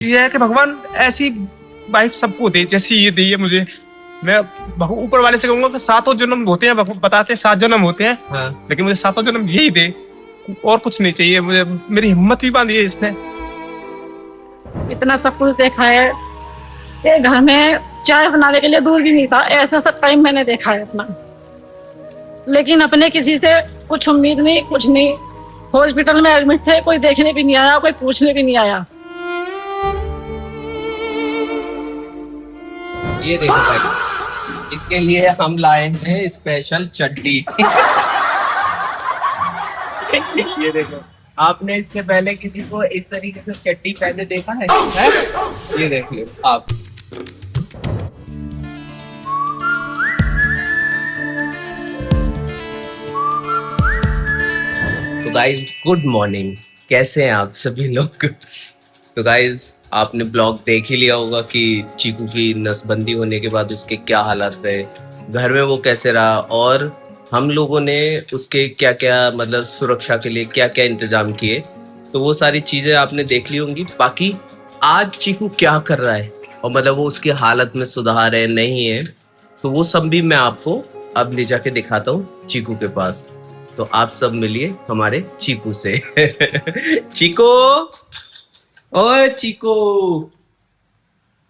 ये है कि भगवान ऐसी वाइफ सबको दे जैसी ये दी है मुझे। मैं ऊपर वाले से कहूंगा कि सातों जन्म होते हैं, बताते हैं 7 जन्म होते हैं। हाँ। लेकिन मुझे सातों जन्म यही दे, और कुछ नहीं चाहिए मुझे। मेरी हिम्मत भी बांधी है इसने। इतना सब कुछ देखा है, ये घर में चाय बनाने के लिए दूध भी नहीं था, ऐसा सब टाइम मैंने देखा है अपना। लेकिन अपने किसी से कुछ उम्मीद नहीं, कुछ नहीं। हॉस्पिटल में एडमिट थे, कोई देखने भी नहीं आया, कोई पूछने भी नहीं आया। ये देखो भाई, इसके लिए हम लाए हैं स्पेशल चड्डी। ये देखो, आपने इससे पहले किसी को इस तरीके से चड्डी पहने देखा है? ये देख लो आप। तो गाइज गुड मॉर्निंग, कैसे हैं आप सभी लोग? तो गाइज आपने ब्लॉग देख ही लिया होगा कि चीकू की नसबंदी होने के बाद उसके क्या हालात रहे, घर में वो कैसे रहा, और हम लोगों ने उसके क्या क्या मतलब सुरक्षा के लिए क्या क्या इंतजाम किए। तो वो सारी चीजें आपने देख ली होंगी। बाकी आज चीकू क्या कर रहा है और मतलब वो उसकी हालत में सुधार है नहीं है, तो वो सब भी मैं आपको अब ले जाके दिखाता हूँ चीकू के पास। तो आप सब मिलिए हमारे चीकू से। चीकू, ओए चीकू,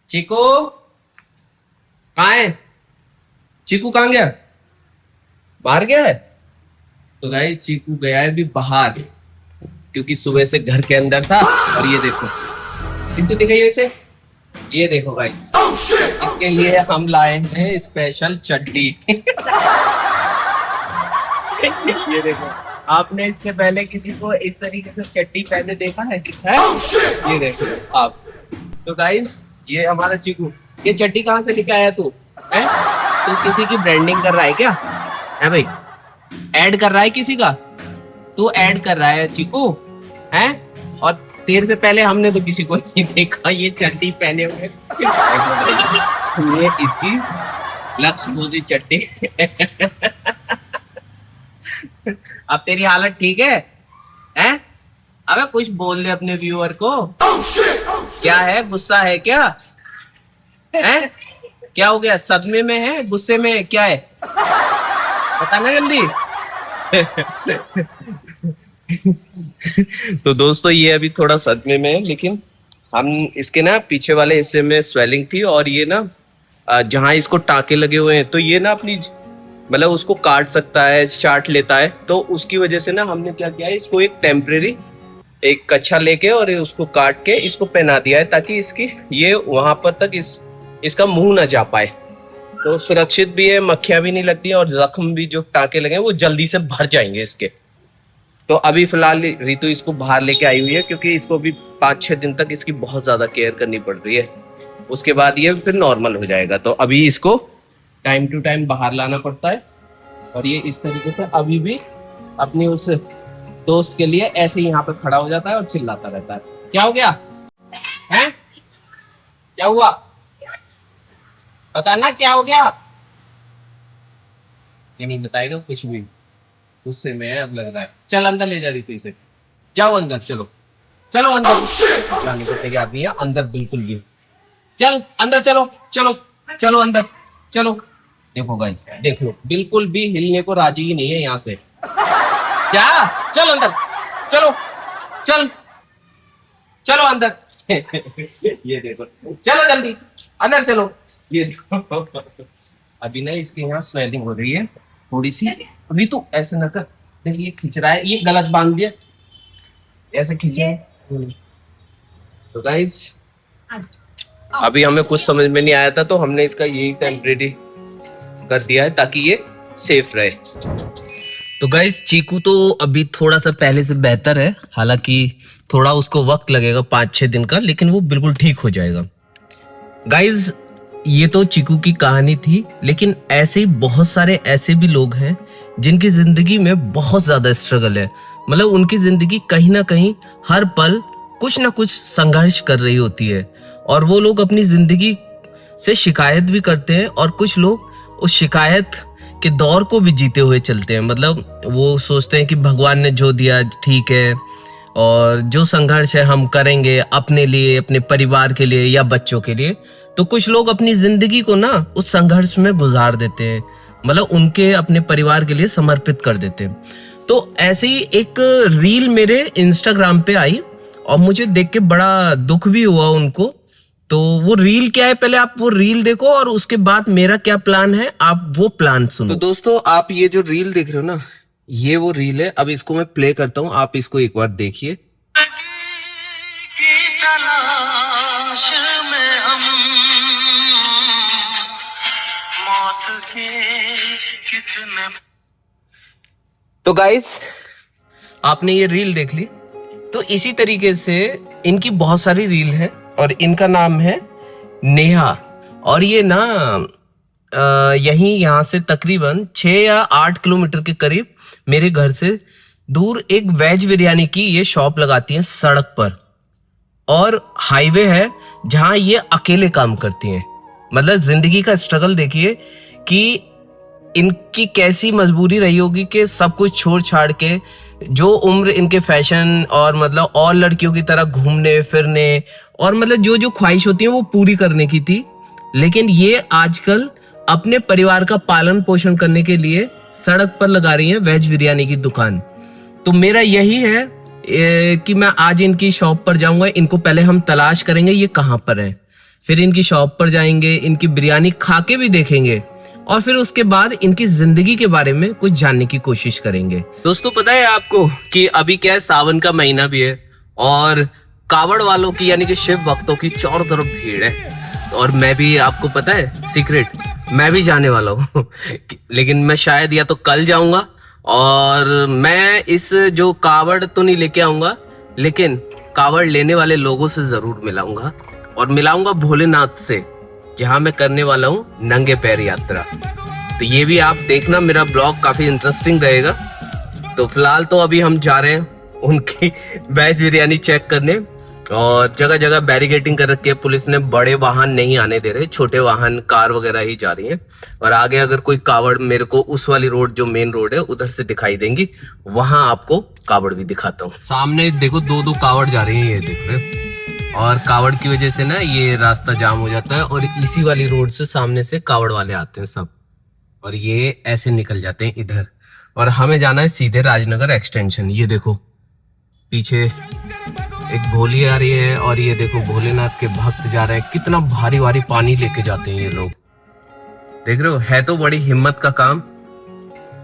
चीकू कहाँ है? चीकू कहाँ गया? बाहर गया है? तो गाइस चीकू गया है भी बाहर, क्योंकि सुबह से घर के अंदर था। और ये देखो, कितने दिखाइए इसे, ये देखो गाइस, इसके लिए हम लाए हैं स्पेशल चड्डी। ये देखो, आपने इससे पहले किसी को इस तरीके से चड्डी पहने देखा है? ये देखो आप। तो गाइस ये हमारा चीकू, ये चड्डी कहाँ से लेके आया तू? है तू किसी की ब्रांडिंग कर रहा है क्या? है भाई, ऐड कर रहा है किसी का? तू ऐड कर रहा है चीकू, है? और तेरे से पहले हमने तो किसी को नहीं देखा ये चड्डी पहने हुए। ये इसकी लक्ष्य मोदी चड्डी। अब तेरी हालत ठीक है? हैं? अबे कुछ बोल दे अपने व्यूअर को। क्या है, गुस्सा है क्या? हैं? क्या हो गया, सदमे में है, गुस्से में है, क्या है? बताना जल्दी। तो दोस्तों ये अभी थोड़ा सदमे में है, लेकिन हम इसके ना पीछे वाले हिस्से में स्वेलिंग थी, और ये ना जहाँ इसको टाके लगे हुए हैं, तो ये ना अपनी मतलब उसको काट सकता है, चाट लेता है। तो उसकी वजह से ना हमने क्या किया है, इसको एक टेम्परेरी एक कच्छा लेके और उसको काट के इसको पहना दिया है, ताकि इसकी ये वहां पर तक इसका मुंह ना जा पाए। तो सुरक्षित भी है, मक्खियां भी नहीं लगती, और जख्म भी जो टाके लगे हैं वो जल्दी से भर जाएंगे इसके। तो अभी फिलहाल रीतु इसको बाहर लेके आई हुई है, क्योंकि इसको भी 5-6 दिन तक इसकी बहुत ज्यादा केयर करनी पड़ रही है। उसके बाद ये फिर नॉर्मल हो जाएगा। तो अभी इसको टाइम टू टाइम बाहर लाना पड़ता है, और ये इस तरीके से अभी भी अपनी उस दोस्त के लिए ऐसे ही यहाँ पे खड़ा हो जाता है और चिल्लाता रहता है। क्या हो गया है? क्या हुआ बताना, क्या हो गया? ये नहीं बताएगा कुछ भी, गुस्से में है अब लग रहा है। चल अंदर ले जा रही थी इसे, जाओ अंदर, चलो चलो अंदर। जाने को तैयार नहीं है अंदर बिल्कुल भी। चल अंदर, चलो चलो चलो अंदर चलो। देखो गाइस, देख लो, बिल्कुल भी हिलने को राजी ही नहीं है यहाँ से। क्या? चल अंदर, चलो चल चलो अंदर। ये देखो, चलो जल्दी अंदर चलो। ये देखो, अभी ना इसके यहाँ स्वेलिंग हो रही है थोड़ी सी। अभी तो ऐसे न कर, देख ये खींच रहा है, ये गलत बांध दिया, ऐसे खींचे। तो गाइस अभी हमें कुछ समझ में नहीं आया था, तो हमने इसका यही टेम्परेरी कर दिया है ताकि ये सेफ रहे। तो गाइस चीकू तो अभी थोड़ा सा पहले से बेहतर है, हालांकि थोड़ा उसको वक्त लगेगा 5-6 दिन का, लेकिन वो बिल्कुल ठीक हो जाएगा। गाइस ये तो चीकू की कहानी थी, लेकिन ऐसे ही बहुत सारे ऐसे भी लोग हैं जिनकी जिंदगी में बहुत ज्यादा स्ट्रगल है। मतलब उनकी जिंदगी कहीं ना कहीं हर पल कुछ ना कुछ संघर्ष कर रही होती है, और वो लोग अपनी जिंदगी से शिकायत भी करते हैं, और कुछ लोग उस शिकायत के दौर को भी जीते हुए चलते हैं। मतलब वो सोचते हैं कि भगवान ने जो दिया ठीक है, और जो संघर्ष है हम करेंगे अपने लिए, अपने परिवार के लिए या बच्चों के लिए, तो कुछ लोग अपनी जिंदगी को ना उस संघर्ष में गुजार देते हैं, मतलब उनके अपने परिवार के लिए समर्पित कर देते हैं। तो ऐसे ही एक रील मेरे इंस्टाग्राम पे आई और मुझे देख के बड़ा दुख भी हुआ उनको। तो वो रील क्या है, पहले आप वो रील देखो और उसके बाद मेरा क्या प्लान है आप वो प्लान सुनो। तो दोस्तों आप ये जो रील देख रहे हो ना, ये वो रील है। अब इसको मैं प्ले करता हूँ, आप इसको एक बार देखिए। तो गाइस आपने ये रील देख ली। तो इसी तरीके से इनकी बहुत सारी रील है और इनका नाम है नेहा। और ये ना यहाँ से तकरीबन 6 या 8 किलोमीटर के करीब मेरे घर से दूर एक वेज बिरयानी की ये शॉप लगाती हैं सड़क पर, और हाईवे है जहां ये अकेले काम करती हैं। मतलब जिंदगी का स्ट्रगल देखिए कि इनकी कैसी मजबूरी रही होगी कि सब कुछ छोड़ छाड़ के, जो उम्र इनके फैशन और मतलब और लड़कियों की तरह घूमने फिरने और मतलब जो जो ख्वाहिश होती है वो पूरी करने की थी, लेकिन ये आजकल अपने परिवार का पालन पोषण करने के लिए सड़क पर लगा रही हैं वेज बिरयानी की दुकान। तो मेरा यही है कि मैं आज इनकी शॉप पर जाऊंगा। इनको पहले हम तलाश करेंगे ये कहाँ पर है, फिर इनकी शॉप पर जाएंगे, इनकी बिरयानी खा के भी देखेंगे और फिर उसके बाद इनकी जिंदगी के बारे में कुछ जानने की कोशिश करेंगे। दोस्तों पता है आपको कि अभी क्या है, सावन का महीना भी है और कावड़ वालों की यानी कि शिव भक्तों की चारों तरफ भीड़ है। और मैं भी, आपको पता है सीक्रेट, मैं भी जाने वाला हूँ लेकिन मैं शायद या तो कल जाऊंगा और मैं इस जो कावड़ तो नहीं लेके आऊंगा, लेकिन कावड़ लेने वाले लोगों से जरूर मिलाऊंगा और मिलाऊंगा भोलेनाथ से, जहां मैं करने वाला हूँ नंगे पैर यात्रा। तो ये भी आप देखना, मेरा ब्लॉग काफी इंटरेस्टिंग रहेगा। तो फिलहाल तो अभी हम जा रहे हैं उनकी वेज बिरयानी चेक करने, और जगह जगह बैरिकेडिंग कर रखी है पुलिस ने, बड़े वाहन नहीं आने दे रहे, छोटे वाहन कार वगैरह ही जा रही हैं। और आगे अगर कोई कावड़ मेरे को उस वाली रोड जो मेन रोड है उधर से दिखाई देंगी, वहां आपको कावड़ भी दिखाता हूँ। सामने देखो 2-2 कावड़ जा रही है, ये देख रहे हो। और कावड़ की वजह से ना ये रास्ता जाम हो जाता है और इसी वाली रोड से सामने से कावड़ वाले आते हैं सब, और ये ऐसे निकल जाते हैं इधर। और हमें जाना है सीधे राजनगर एक्सटेंशन। ये देखो पीछे एक भोली आ रही है और ये देखो भोलेनाथ के भक्त जा रहे हैं। कितना भारी भारी पानी लेके जाते हैं ये लोग, देख रहे हो। है तो बड़ी हिम्मत का काम,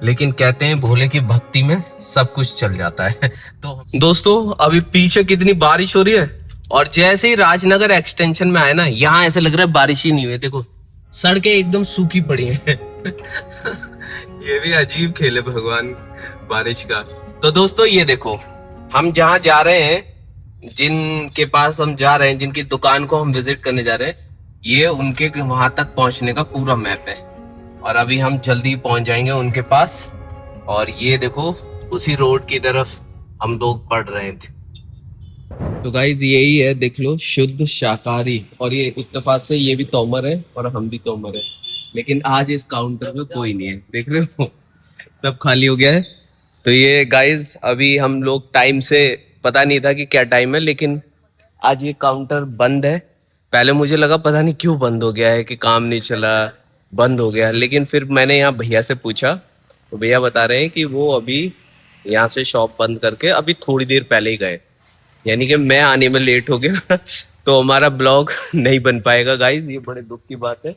लेकिन कहते हैं भोले की भक्ति में सब कुछ चल जाता है। तो दोस्तों अभी पीछे कितनी बारिश हो रही है और जैसे ही राजनगर एक्सटेंशन में आए ना, यहाँ ऐसे लग रहा है बारिश ही नहीं हुई। देखो सड़कें एकदम सूखी पड़ी हैं ये भी अजीब खेल है भगवान बारिश का। तो दोस्तों ये देखो हम जहाँ जा रहे हैं, जिनके पास हम जा रहे हैं, जिनकी दुकान को हम विजिट करने जा रहे हैं, ये उनके वहां तक पहुंचने का पूरा मैप है और अभी हम जल्दी पहुंच जाएंगे उनके पास। और ये देखो उसी रोड की तरफ हम लोग बढ़ रहे थे। तो गाइज यही है, देख लो, शुद्ध शाकाहारी। और ये इत्तेफाक से ये भी तोमर है और हम भी तोमर है, लेकिन आज इस काउंटर में कोई नहीं है, देख रहे हो सब खाली हो गया है। तो ये गाइज अभी हम लोग टाइम से, पता नहीं था कि क्या टाइम है, लेकिन आज ये काउंटर बंद है। पहले मुझे लगा पता नहीं क्यों बंद हो गया है, कि काम नहीं चला, बंद हो गया, लेकिन फिर मैंने यहाँ भैया से पूछा तो भैया बता रहे हैं कि वो अभी यहाँ से शॉप बंद करके अभी थोड़ी देर पहले ही गए, यानी कि मैं आने में लेट हो गया तो हमारा ब्लॉग नहीं बन पाएगा गाइज, ये बड़े दुख की बात है।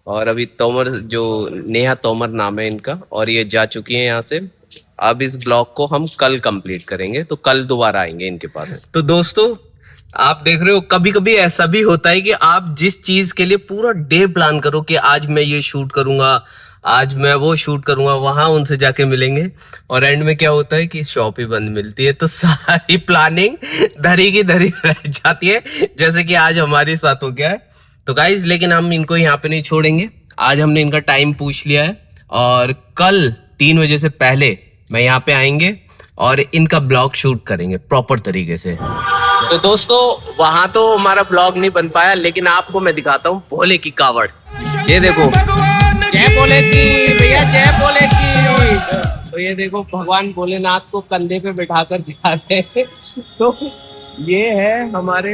और अभी तोमर, जो नेहा तोमर नाम है इनका, और ये जा चुकी है यहाँ से। अब इस ब्लॉग को हम कल कंप्लीट करेंगे, तो कल दोबारा आएंगे इनके पास। तो दोस्तों आप देख रहे हो, कभी कभी ऐसा भी होता है कि आप जिस चीज के लिए पूरा डे प्लान करो कि आज मैं ये शूट करूंगा, आज मैं वो शूट करूंगा, वहां उनसे जाके मिलेंगे और एंड में क्या होता है कि शॉप ही बंद मिलती है। तो सारी प्लानिंग धरी की धरी रह जाती है, जैसे कि आज हमारे साथ हो गया है। तो गाइज लेकिन हम इनको यहाँ पे नहीं छोड़ेंगे। आज हमने इनका टाइम पूछ लिया है और कल 3 बजे से पहले मैं यहाँ पे आएंगे और इनका ब्लॉग शूट करेंगे प्रॉपर तरीके से। तो दोस्तों वहां तो हमारा ब्लॉग नहीं बन पाया, लेकिन आपको मैं दिखाता हूँ भोले की कावड़। ये देखो, जय भोले की भैया, जय भोले की। तो ये देखो भगवान भोलेनाथ को कंधे पे बिठाकर जा रहे हैं। तो ये है हमारे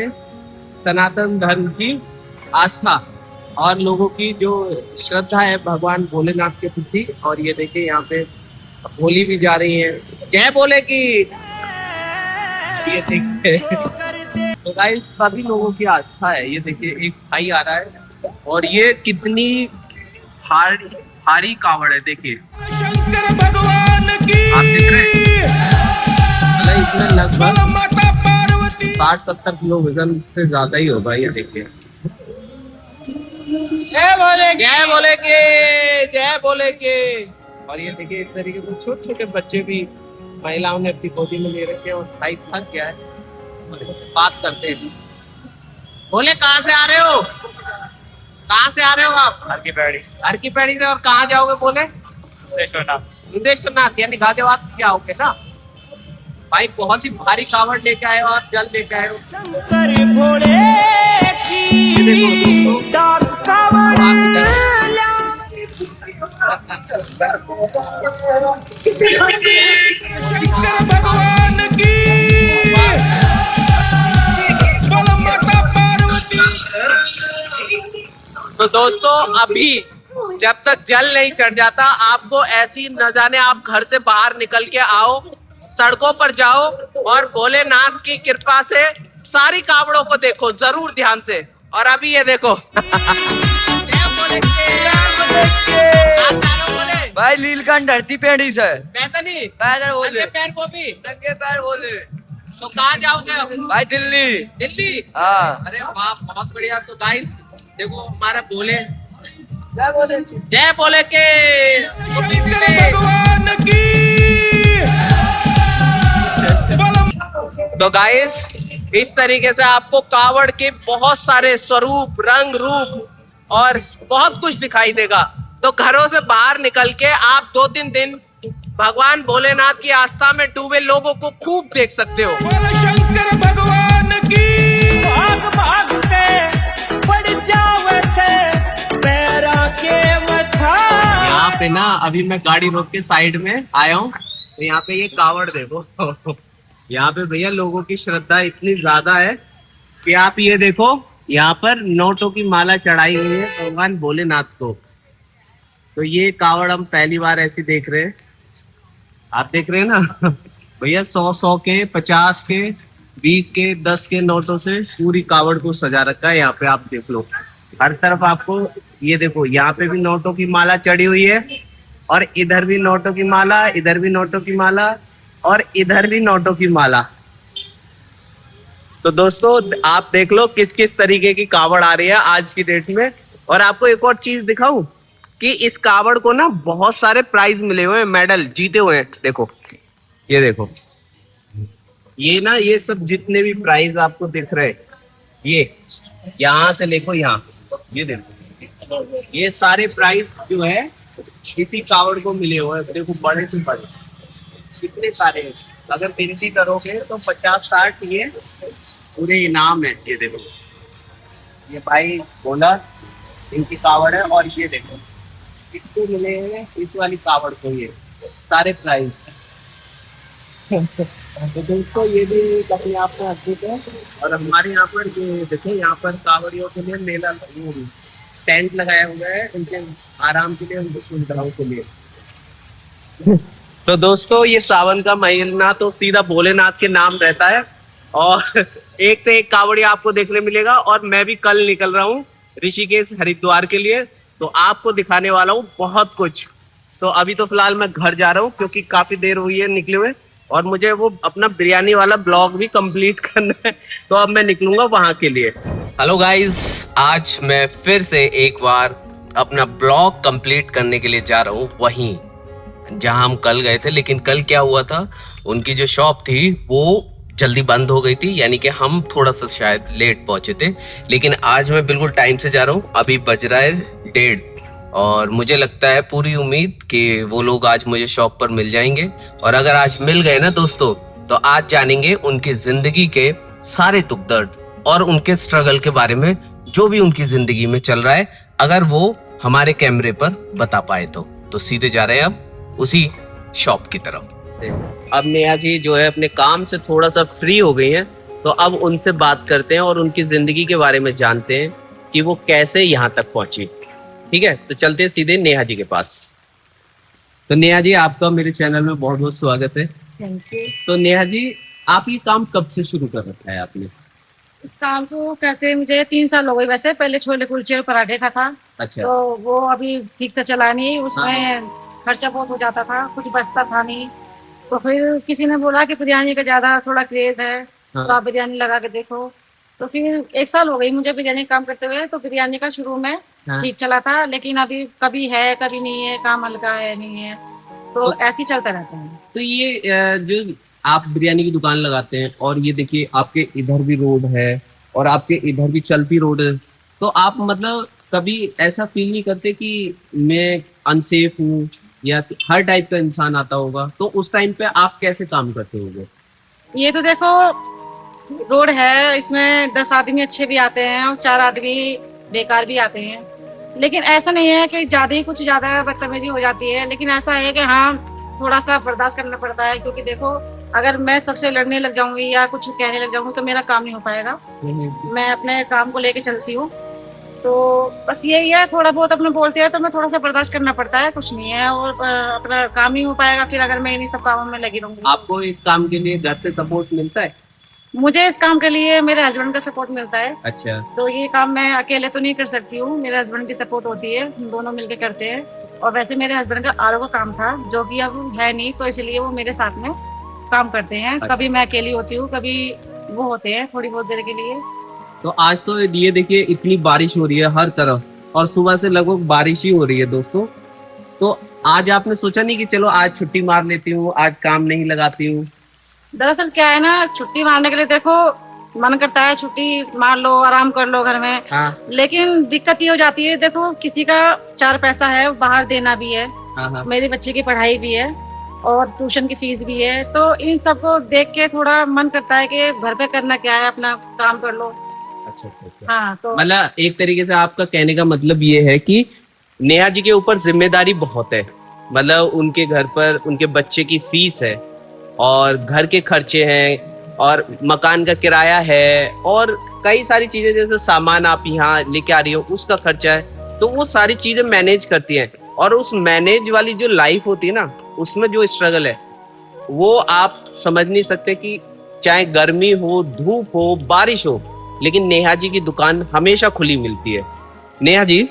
सनातन धर्म की आस्था और लोगों की जो श्रद्धा है भगवान भोलेनाथ के प्रति। और ये देखिए यहाँ पे होली भी जा रही है, जय भोले की। ये देखिए तो गाइस सभी लोगों की आस्था है। ये देखिए एक भाई आ रहा है और ये कितनी भारी कावड़ है, देखिए शंकर भगवान की। आप देख रहे हैं मतलब इसमें लगभग माता पार्वती 60-70 किलो वजन से ज्यादा ही होगा। ये देखिए जय भोले जय भोले के, जय भोले के। और ये देखिए इस तरीके के छोटे छोटे बच्चे भी महिलाओं ने अपनी गोदी में ले रखे हैं और भाई थक गया है बात करते हैं। बोले कहाँ से आ रहे हो, कहाँ से आ रहे हो आप? हर की पैड़ी से। और कहाँ जाओगे बोले? मुंदेश्वरनाथ यानी गाजियाबाद क्या आओगे ना भाई। बहुत ही भारी कावड़ लेके आए हो आप, जल लेके आए हो। ये देखो शंकर भगवान की। बोलो माता पार्वती। तो दोस्तों अभी जब तक जल नहीं चढ़ जाता आपको ऐसी न जाने, आप घर से बाहर निकल के आओ, सड़कों पर जाओ और भोलेनाथ की कृपा से सारी कावड़ों को देखो जरूर ध्यान से। और अभी ये देखो भाई लीलकंठ धरती पेड़ी से पैदल बोले पैर को भी। नंगे पैर बोले। तो कहाँ जाओगे भाई दिल्ली। दिल्ली? हाँ अरे वाह बहुत बढ़िया। तो गाइस देखो हमारा भोले, क्या बोले? जय भोले के। शंकर भगवान की। तो गाइस इस तरीके से आपको कावड़ के बहुत सारे स्वरूप, रंग रूप और बहुत कुछ दिखाई देगा। तो घरों से बाहर निकल के आप 2-3 दिन भगवान भोलेनाथ की आस्था में डूबे लोगों को खूब देख सकते हो। बोलो शंकर भगवान की। भाग भाग के पड़ जाओ से पैरा के मथा। यहाँ पे ना अभी मैं गाड़ी रोक के साइड में आया हूँ तो यहाँ पे ये कावड़ देखो। यहाँ पे भैया लोगों की श्रद्धा इतनी ज्यादा है कि आप ये देखो यहाँ पर नोटों की माला चढ़ाई हुई है भगवान भोलेनाथ को। तो ये कावड़ हम पहली बार ऐसी देख रहे हैं। आप देख रहे हैं ना भैया 100 के, 50 के, 20 के, 10 के नोटों से पूरी कावड़ को सजा रखा है। यहाँ पे आप देख लो हर तरफ आपको ये देखो, यहाँ पे भी नोटों की माला चढ़ी हुई है और इधर भी नोटों की माला, इधर भी नोटों की माला और इधर भी नोटों की माला। तो दोस्तों आप देख लो किस किस तरीके की कावड़ आ रही है आज की डेट में। और आपको एक और चीज दिखाऊं कि इस कावड़ को ना बहुत सारे प्राइज मिले हुए हैं, मेडल जीते हुए हैं। देखो ये देखो, ये ना ये सब जितने भी प्राइज आपको दिख रहे हैं, ये यहाँ से देखो, यहाँ ये देखो, ये सारे प्राइज जो है इसी कावड़ को मिले हुए हैं। देखो बड़े से बड़े कितने सारे हैं। अगर गिनती करोगे तो 50-60 ये पूरे इनाम है। ये देखो ये भाई बोला इनकी कावड़ है और ये देखो इसको मिले हैं, इस वाली कावड़ को ये सारे प्राइज। तो दोस्तों ये भी अपने आप में अद्भुत है। और हमारे यहाँ पर ये देखो, यहाँ पर कावड़ियों के लिए मेला टेंट लगाया हुआ है उनके आराम के लिए, उनकी सुविधाओं के लिए। तो दोस्तों ये सावन का महीना तो सीधा भोलेनाथ के नाम रहता है और एक से एक कावड़ी आपको देखने मिलेगा। और मैं भी कल निकल रहा हूँ ऋषिकेश हरिद्वार के लिए, तो आपको दिखाने वाला हूँ बहुत कुछ। तो अभी तो फिलहाल मैं घर जा रहा हूँ क्योंकि काफी देर हुई है निकले हुए और मुझे वो अपना बिरयानी वाला ब्लॉग भी कंप्लीट करना है। तो अब मैं निकलूंगा वहां के लिए। हेलो गाइस, आज मैं फिर से एक बार अपना ब्लॉग कंप्लीट करने के लिए जा रहा हूँ वहीं जहां हम कल गए थे। लेकिन कल क्या हुआ था, उनकी जो शॉप थी वो जल्दी बंद हो गई थी, यानी कि हम थोड़ा सा शायद लेट पहुंचे थे। लेकिन आज मैं बिल्कुल टाइम से जा रहा हूँ। अभी बज रहा है 1:30 और मुझे लगता है पूरी उम्मीद कि वो लोग आज मुझे शॉप पर मिल जाएंगे। और अगर आज मिल गए ना दोस्तों, तो आज जानेंगे उनकी जिंदगी के सारे दुख दर्द और उनके स्ट्रगल के बारे में, जो भी उनकी जिंदगी में चल रहा है, अगर वो हमारे कैमरे पर बता पाए तो सीधे जा रहे हैं अब उसी शॉप की तरफ। अब नेहा जी जो है अपने काम से थोड़ा सा फ्री हो गई हैं, तो अब उनसे बात करते हैं और उनकी जिंदगी के बारे में जानते हैं कि वो कैसे यहाँ तक पहुंची। ठीक है, तो चलते हैं सीधे नेहा जी के पास। तो नेहा जी, आपका मेरे चैनल में बहुत बहुत स्वागत है। Thank you. तो नेहा जी, आप ये काम कब से शुरू कर रखा है आपने? इस काम को करते मुझे 3 साल हो गए। वैसे पहले छोले कुलचे और पराठे का था, अच्छा। तो वो अभी ठीक से चला नहीं, उसमें खर्चा बहुत हो जाता था, कुछ बचता था नहीं। तो फिर किसी ने बोला कि बिरयानी का ज्यादा थोड़ा क्रेज है, तो आप बिरयानी लगा के देखो। तो फिर 1 साल हो गई मुझे बिरयानी का काम करते हुए। तो बिरयानी का शुरू में ठीक चला था, लेकिन अभी कभी है कभी नहीं है, काम हल्का है नहीं है, तो ऐसे ही चलता रहता है। तो ये जो आप बिरयानी की दुकान लगाते हैं, और ये देखिए आपके इधर भी रोड है और आपके इधर भी चलती रोड है, तो आप मतलब कभी ऐसा फील नहीं करते कि मैं अनसेफ हूँ, या हर टाइप का इंसान आता होगा, तो उस टाइम पे आप कैसे काम करते होंगे? ये तो देखो रोड है, इसमें 10 आदमी अच्छे भी आते हैं और 4 आदमी बेकार भी आते हैं, लेकिन ऐसा नहीं है कि कुछ ज्यादा बदतमीजी हो जाती है। लेकिन ऐसा है कि हाँ, थोड़ा सा बर्दाश्त करना पड़ता है, क्योंकि देखो अगर मैं सबसे लड़ने लग जाऊंगी या कुछ कहने लग जाऊंगी तो मेरा काम नहीं हो पाएगा। मैं अपने काम को लेके चलती हूँ, तो बस यही है, थोड़ा बहुत अपने बोलते हैं तो मैं थोड़ा सा बर्दाश्त करना पड़ता है, कुछ नहीं है, और अपना काम ही हो पाएगा फिर अगर मैं इन्हीं सब कामों में लगी रहूंगी। आपको इस काम के लिए घर से सपोर्ट मिलता है? मुझे इस काम के लिए मेरे हस्बैंड का सपोर्ट मिलता है। अच्छा। तो ये काम मैं अकेले तो नहीं कर सकती हूँ, मेरे हस्बैंड की सपोर्ट होती है, हम दोनों मिलके करते हैं। और वैसे मेरे हस्बैंड का आरओ का काम था, जो कि अब है नहीं, तो इसलिए वो मेरे साथ में काम करते हैं। कभी मैं अकेली होती हूँ, कभी वो होते हैं थोड़ी बहुत देर के लिए। तो आज तो ये देखिए इतनी बारिश हो रही है हर तरफ, और सुबह से लगभग बारिश ही हो रही है दोस्तों। तो आज आपने सोचा नहीं कि चलो आज छुट्टी मार लेती हूँ, आज काम नहीं लगाती हूँ? दरअसल क्या है ना, छुट्टी मारने के लिए देखो मन करता है छुट्टी मार लो, आराम कर लो घर में। हाँ। लेकिन दिक्कत ये हो जाती है, देखो किसी का 4 पैसा है, बाहर देना भी है, हाँ। मेरे बच्चे की पढ़ाई भी है और ट्यूशन की फीस भी है, तो इन सबको देख के थोड़ा मन करता है कि घर पे करना क्या है, अपना काम कर लो। अच्छा। हाँ, तो मतलब एक तरीके से आपका कहने का मतलब ये है कि नेहा जी के ऊपर जिम्मेदारी बहुत है। मतलब उनके घर पर उनके बच्चे की फीस है, और घर के खर्चे हैं, और मकान का किराया है, और कई सारी चीजें, जैसे सामान आप यहाँ लेके आ रही हो उसका खर्चा है, तो वो सारी चीजें मैनेज करती हैं। और उस मैनेज वाली जो लाइफ होती है ना, उसमें जो स्ट्रगल है वो आप समझ नहीं सकते। कि चाहे गर्मी हो, धूप हो, बारिश हो, लेकिन नेहा जी की दुकान हमेशा खुली मिलती है। नेहा जी,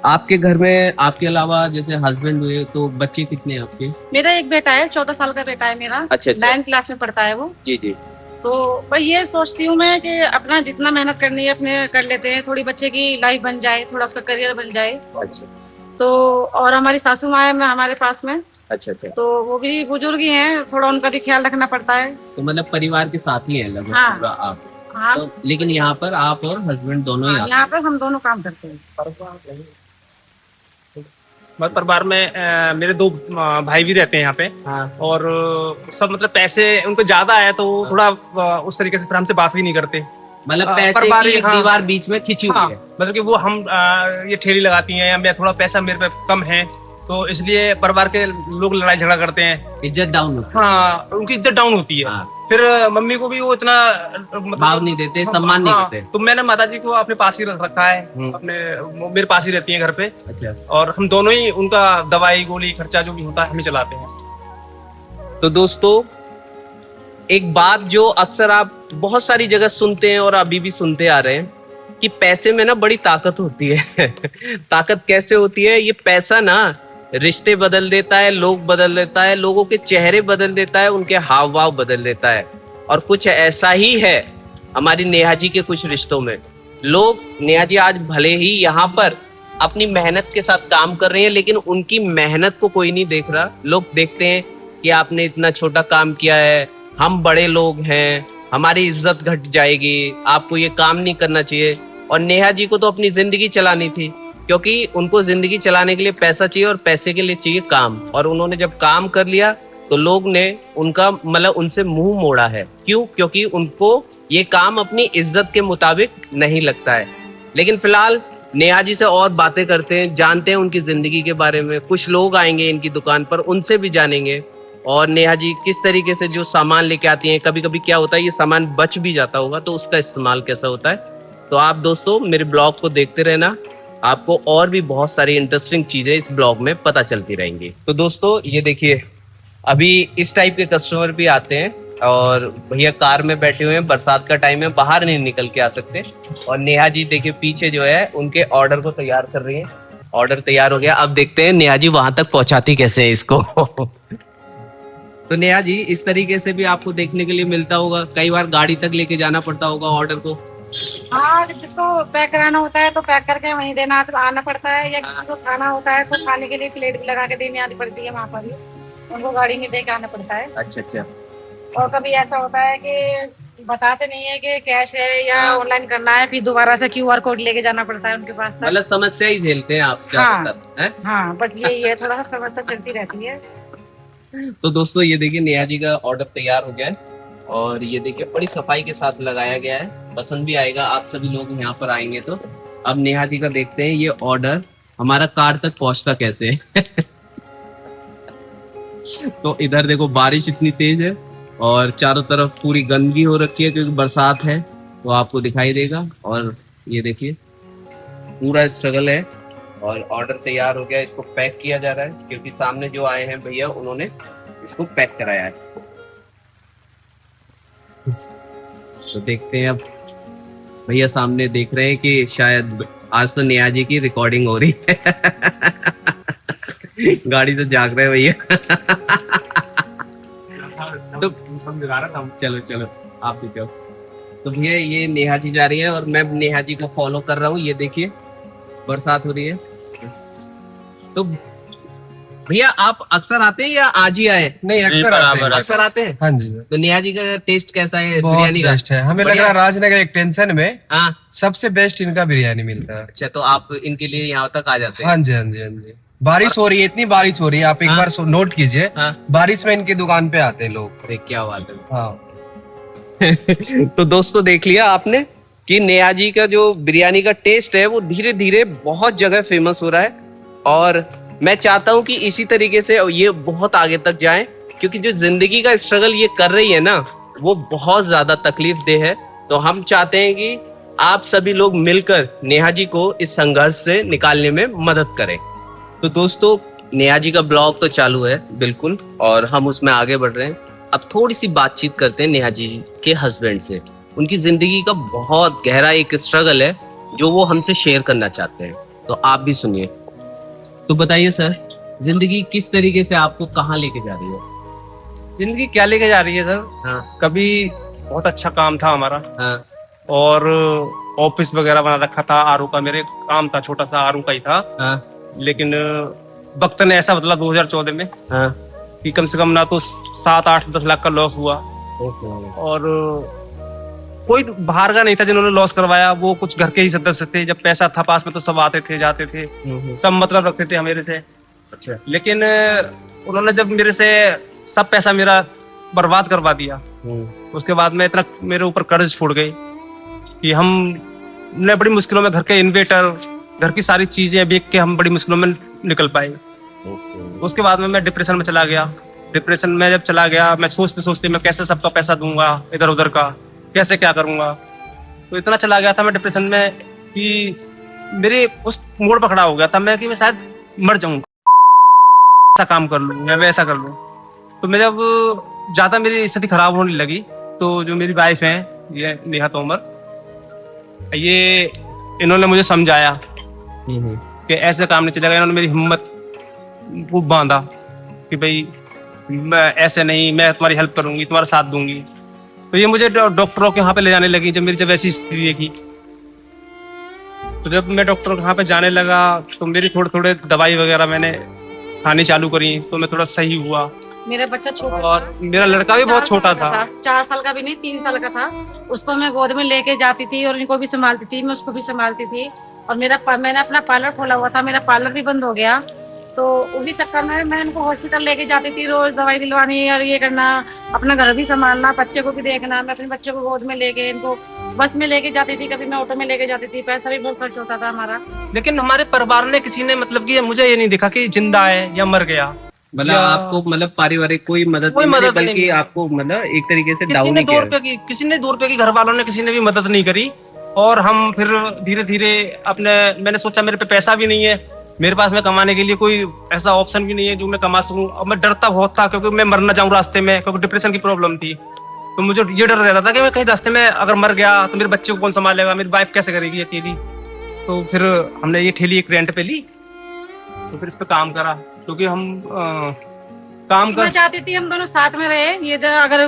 आपके घर में आपके अलावा जैसे हस्बैंड हुए, तो बच्चे कितने हैं आपके? मेरा एक बेटा है, 14 साल का बेटा है मेरा। अच्छा। 9th क्लास में पढ़ता है वो। जी। तो भाई ये सोचती हूँ मैं कि अपना जितना मेहनत करनी है अपने कर लेते हैं, थोड़ी बच्चे की लाइफ बन जाए, थोड़ा उसका करियर बन जाए। अच्छा। तो और हमारी सासू माँ है हमारे पास में, अच्छा। तो वो भी बुजुर्ग ही हैं, थोड़ा उनका भी ख्याल रखना पड़ता है। तो मतलब परिवार के साथ ही है लगभग हाँ। पूरा आप। हाँ, तो लेकिन यहाँ पर आप और हस्बैंड दोनों ही आते यहाँ पर हम दोनों काम करते हैं। हमारे परिवार में मेरे 2 भाई भी रहते हैं यहाँ पे। हाँ। और सब मतलब पैसे उनको ज्यादा है, तो वो थोड़ा उस तरीके से फिर हमसे बात भी नहीं करते। मतलब पैसे परिवार की ही- एक हाँ। दीवार बीच में खिंची हाँ, हुई है। मतलब कि वो हम ये ठेली लगाती हैं, या मैं थोड़ा पैसा मेरे पे कम है, तो इसलिए परिवार के लोग लड़ाई झगड़ा करते हैं। इज्जत डाउन होती हाँ, उनकी इज्जत डाउन होती है। हाँ। फिर मम्मी को भी वो इतना मतलब भाव नहीं देते, सम्मान नहीं हाँ, करते। तो मैंने माता जी को अपने पास ही रख रखा है, अपने वो मेरे पास ही रहती हैं घर पे। अच्छा। और हम दोनों ही उनका दवाई गोली खर्चा जो भी होता है हम ही चलाते हैं। तो दोस्तों, एक बात जो अक्सर आप बहुत सारी जगह सुनते हैं और अभी भी सुनते आ रहे हैं, कि पैसे में ना बड़ी ताकत होती है। ताकत कैसे होती है? ये पैसा ना रिश्ते बदल देता है, लोग बदल देता है, लोगों के चेहरे बदल देता है, उनके हाव भाव बदल देता है। और कुछ ऐसा ही है हमारी नेहा जी के कुछ रिश्तों में। लोग, नेहा जी आज भले ही यहाँ पर अपनी मेहनत के साथ काम कर रही हैं, लेकिन उनकी मेहनत को कोई नहीं देख रहा। लोग देखते हैं कि आपने इतना छोटा काम किया है, हम बड़े लोग हैं, हमारी इज्जत घट जाएगी, आपको ये काम नहीं करना चाहिए। और नेहा जी को तो अपनी जिंदगी चलानी थी, क्योंकि उनको जिंदगी चलाने के लिए पैसा चाहिए, और पैसे के लिए चाहिए काम। और उन्होंने जब काम कर लिया तो लोग ने उनका मतलब उनसे मुंह मोड़ा है। क्यों? क्योंकि उनको ये काम अपनी इज्जत के मुताबिक नहीं लगता है। लेकिन फिलहाल नेहा जी से और बातें करते हैं, जानते हैं उनकी जिंदगी के बारे में। कुछ लोग आएंगे इनकी दुकान पर, उनसे भी जानेंगे। और नेहा जी किस तरीके से जो सामान लेके आती हैं, कभी कभी क्या होता है ये सामान बच भी जाता होगा तो उसका इस्तेमाल कैसा होता है। तो आप दोस्तों मेरे ब्लॉग को देखते रहना, आपको और भी बहुत सारी इंटरेस्टिंग चीजें इस ब्लॉग में पता चलती रहेंगी। तो दोस्तों ये देखिए, अभी इस टाइप के कस्टमर भी आते हैं और भैया कार में बैठे हुए हैं, बरसात का टाइम है, बाहर नहीं निकल के आ सकते। और नेहा जी देखिए पीछे जो है उनके ऑर्डर को तैयार कर रही है। ऑर्डर तैयार हो गया, अब देखते हैं नेहा जी वहां तक पहुंचाती कैसे है इसको। तो नेहा जी इस तरीके से भी आपको देखने के लिए मिलता होगा, कई बार गाड़ी तक लेके जाना पड़ता होगा ऑर्डर को। हाँ, जिसको पैक कराना होता है तो पैक करके वहीं देना आना पड़ता है, या किसी को खाना होता है तो खाने के लिए प्लेट भी लगा के देनी आनी पड़ती है, वहाँ पर ही उनको गाड़ी में दे के आना पड़ता है। अच्छा। और कभी ऐसा होता है कि बताते नहीं है कि कैश है या ऑनलाइन करना है, फिर दोबारा से QR कोड लेके जाना पड़ता है उनके पास तक। मतलब समस्या ही झेलते हैं आप ज्यादातर, हैं? हाँ, बस यही है, थोड़ा सा समस्या चलती रहती है। तो दोस्तों ये देखिए नेहा जी का ऑर्डर तैयार हो गया है और ये देखिए बड़ी सफाई के साथ लगाया गया है, पसंद भी आएगा आप सभी लोग यहाँ पर आएंगे तो। अब नेहा जी का देखते हैं ये ऑर्डर हमारा कार तक पहुंचता कैसे है। तो इधर देखो बारिश इतनी तेज है और चारों तरफ पूरी गंदगी हो रखी है क्योंकि बरसात है, तो आपको दिखाई देगा। और ये देखिए पूरा स्ट्रगल है और ऑर्डर तैयार हो गया, इसको पैक किया जा रहा है क्योंकि सामने जो आए हैं भैया उन्होंने इसको पैक कराया है। तो देखते हैं अब भैया सामने देख रहे हैं कि शायद आज तो नेहा जी की रिकॉर्डिंग हो रही है। गाड़ी तो जाग रहे हैं भैया। तो चलो आप भी जाओ। तो भैया ये नेहा जी जा रही है और मैं नेहा जी को फॉलो कर रहा हूँ। ये देखिए बरसात हो रही है। तो भैया आप अक्सर आते हैं या आज ही आए? नहीं, अक्सर आते हैं। हाँ जी, तो नेहा जी का टेस्ट कैसा है बहुत बिरयानी का? बेस्ट है। हमें लग बढ़िया? रहा है राजनगर एक्सटेंशन में हाँ सबसे बेस्ट इनका बिरयानी मिलता है। अच्छा, तो आप इनके लिए यहाँ तक आ जाते हैं? हाँ जी, हाँ जी, हाँ जी। बारिश हो रही है, इतनी बारिश हो रही है, आप एक हाँ? बार नोट कीजिए। हाँ। बारिश में इनकी दुकान पे आते हैं लोग। देख क्या बात है। हाँ, तो दोस्तों देख लिया आपने कि नेहा जी का जो बिरयानी का टेस्ट है वो धीरे धीरे बहुत जगह फेमस हो रहा है और मैं चाहता हूं कि इसी तरीके से ये बहुत आगे तक जाए क्योंकि जो जिंदगी का स्ट्रगल ये कर रही है ना वो बहुत ज्यादा तकलीफ देह है। तो हम चाहते हैं कि आप सभी लोग मिलकर नेहा जी को इस संघर्ष से निकालने में मदद करें। तो दोस्तों नेहा जी का ब्लॉग तो चालू है बिल्कुल और हम उसमें आगे बढ़ रहे हैं। अब थोड़ी सी बातचीत करते हैं नेहा जी के हस्बैंड से। उनकी जिंदगी का बहुत गहरा एक स्ट्रगल है जो वो हमसे शेयर करना चाहते हैं, तो आप भी सुनिए। तो बताइए सर, जिंदगी किस तरीके से आपको कहाँ लेके जा रही है? जिंदगी क्या लेके जा रही है सर? हाँ कभी बहुत अच्छा काम था हमारा हाँ और ऑफिस वगैरह बना रखा था आरू का, मेरे काम था छोटा सा आरू का ही था। हाँ लेकिन वक्त ने ऐसा बदला 2014 में हाँ कि कम से कम ना तो 7, 8, 10 लाख का लॉस हुआ और कोई बाहर का नहीं था जिन्होंने लॉस करवाया, वो कुछ घर के ही सदस्य थे। जब पैसा था पास में तो सब आते थे जाते थे, सब मतलब रखते थे मेरे से। अच्छा लेकिन उन्होंने जब मेरे से सब पैसा मेरा बर्बाद करवा दिया, उसके बाद में इतना मेरे ऊपर कर्ज फूट गई कि हमने बड़ी मुश्किलों में घर के इन्वेटर, घर की सारी चीजें बेच के हम बड़ी मुश्किलों में निकल पाए। उसके बाद में मैं डिप्रेशन में चला गया। डिप्रेशन में जब चला गया, मैं सोचते सोचते मैं कैसे सबका पैसा दूंगा इधर उधर का, कैसे क्या करूंगा, तो इतना चला गया था मैं डिप्रेशन में कि मेरे उस मोड़ पर खड़ा हो गया था मैं कि मैं शायद मर जाऊंगा, ऐसा काम कर लूं या वैसा कर लूं। तो मैं जब ज्यादा मेरी स्थिति खराब होने लगी तो जो मेरी वाइफ है ये नेहा तोमर, ये इन्होंने मुझे समझाया कि ऐसे काम नहीं चलेगा। इन्होंने मेरी हिम्मत को बांधा कि भाई मैं ऐसे नहीं, मैं तुम्हारी हेल्प करूंगी, तुम्हारा साथ दूंगी। तो ये मुझे डॉक्टरों के यहाँ पे ले जाने लगी जब ऐसी स्थिति देखी। तो जब मैं डॉक्टरों के यहाँ पे जाने लगा तो मेरी थोड़े थोड़े दवाई वगैरह मैंने खानी चालू करी तो मैं थोड़ा सही हुआ। मेरा बच्चा छोटा और मेरा लड़का भी बहुत छोटा था, 4 साल का भी नहीं, 3 साल का था। उसको मैं गोद में लेके जाती थी और इनको भी संभालती थी, मैं उसको भी संभालती थी। और मैंने अपना पार्लर खोला हुआ था, मेरा पार्लर भी बंद हो गया तो उसी चक्कर में मैं इनको हॉस्पिटल लेके जाती थी, रोज दवाई दिलवानी और ये करना, अपना घर भी संभालना, बच्चे को भी देखना। मैं अपने बच्चे को गोद में लेके इनको बस में लेके जाती थी, कभी मैं ऑटो में लेके जाती थी, पैसा भी बहुत खर्च होता था हमारा। लेकिन हमारे परिवार ने किसी ने मतलब कि मुझे ये नहीं देखा कि जिंदा है या मर गया। मतलब या- आपको मतलब पारिवारिक कोई मदद कोई नहीं मिली, मदद नहीं बल्कि मिली। आपको मतलब एक तरीके से किसी डाउन ने ही 2 किया। रुपए की, किसी ने 2 रुपए की, घर वालों ने किसी ने भी मदद नहीं करी। और हम फिर धीरे धीरे मैंने सोचा मेरे पे पैसा भी नहीं है, मेरे पास में कमाने के लिए कोई ऐसा ऑप्शन भी नहीं है जो मैं कमा सकूं। और मैं डरता बहुत था क्योंकि मैं मर ना जाऊं रास्ते में, क्योंकि डिप्रेशन की प्रॉब्लम थी। तो मुझे ये डर रहता था कि मैं कहीं रास्ते में अगर मर गया तो मेरे बच्चे को कौन संभालेगा, मेरी वाइफ कैसे करेगी अकेली। तो फिर हमने ये ठेली एक रेंट पे ली, तो फिर इस पे काम करा, क्योंकि हम काम मैं कर चाहती थी हम दोनों साथ में रहे। ये अगर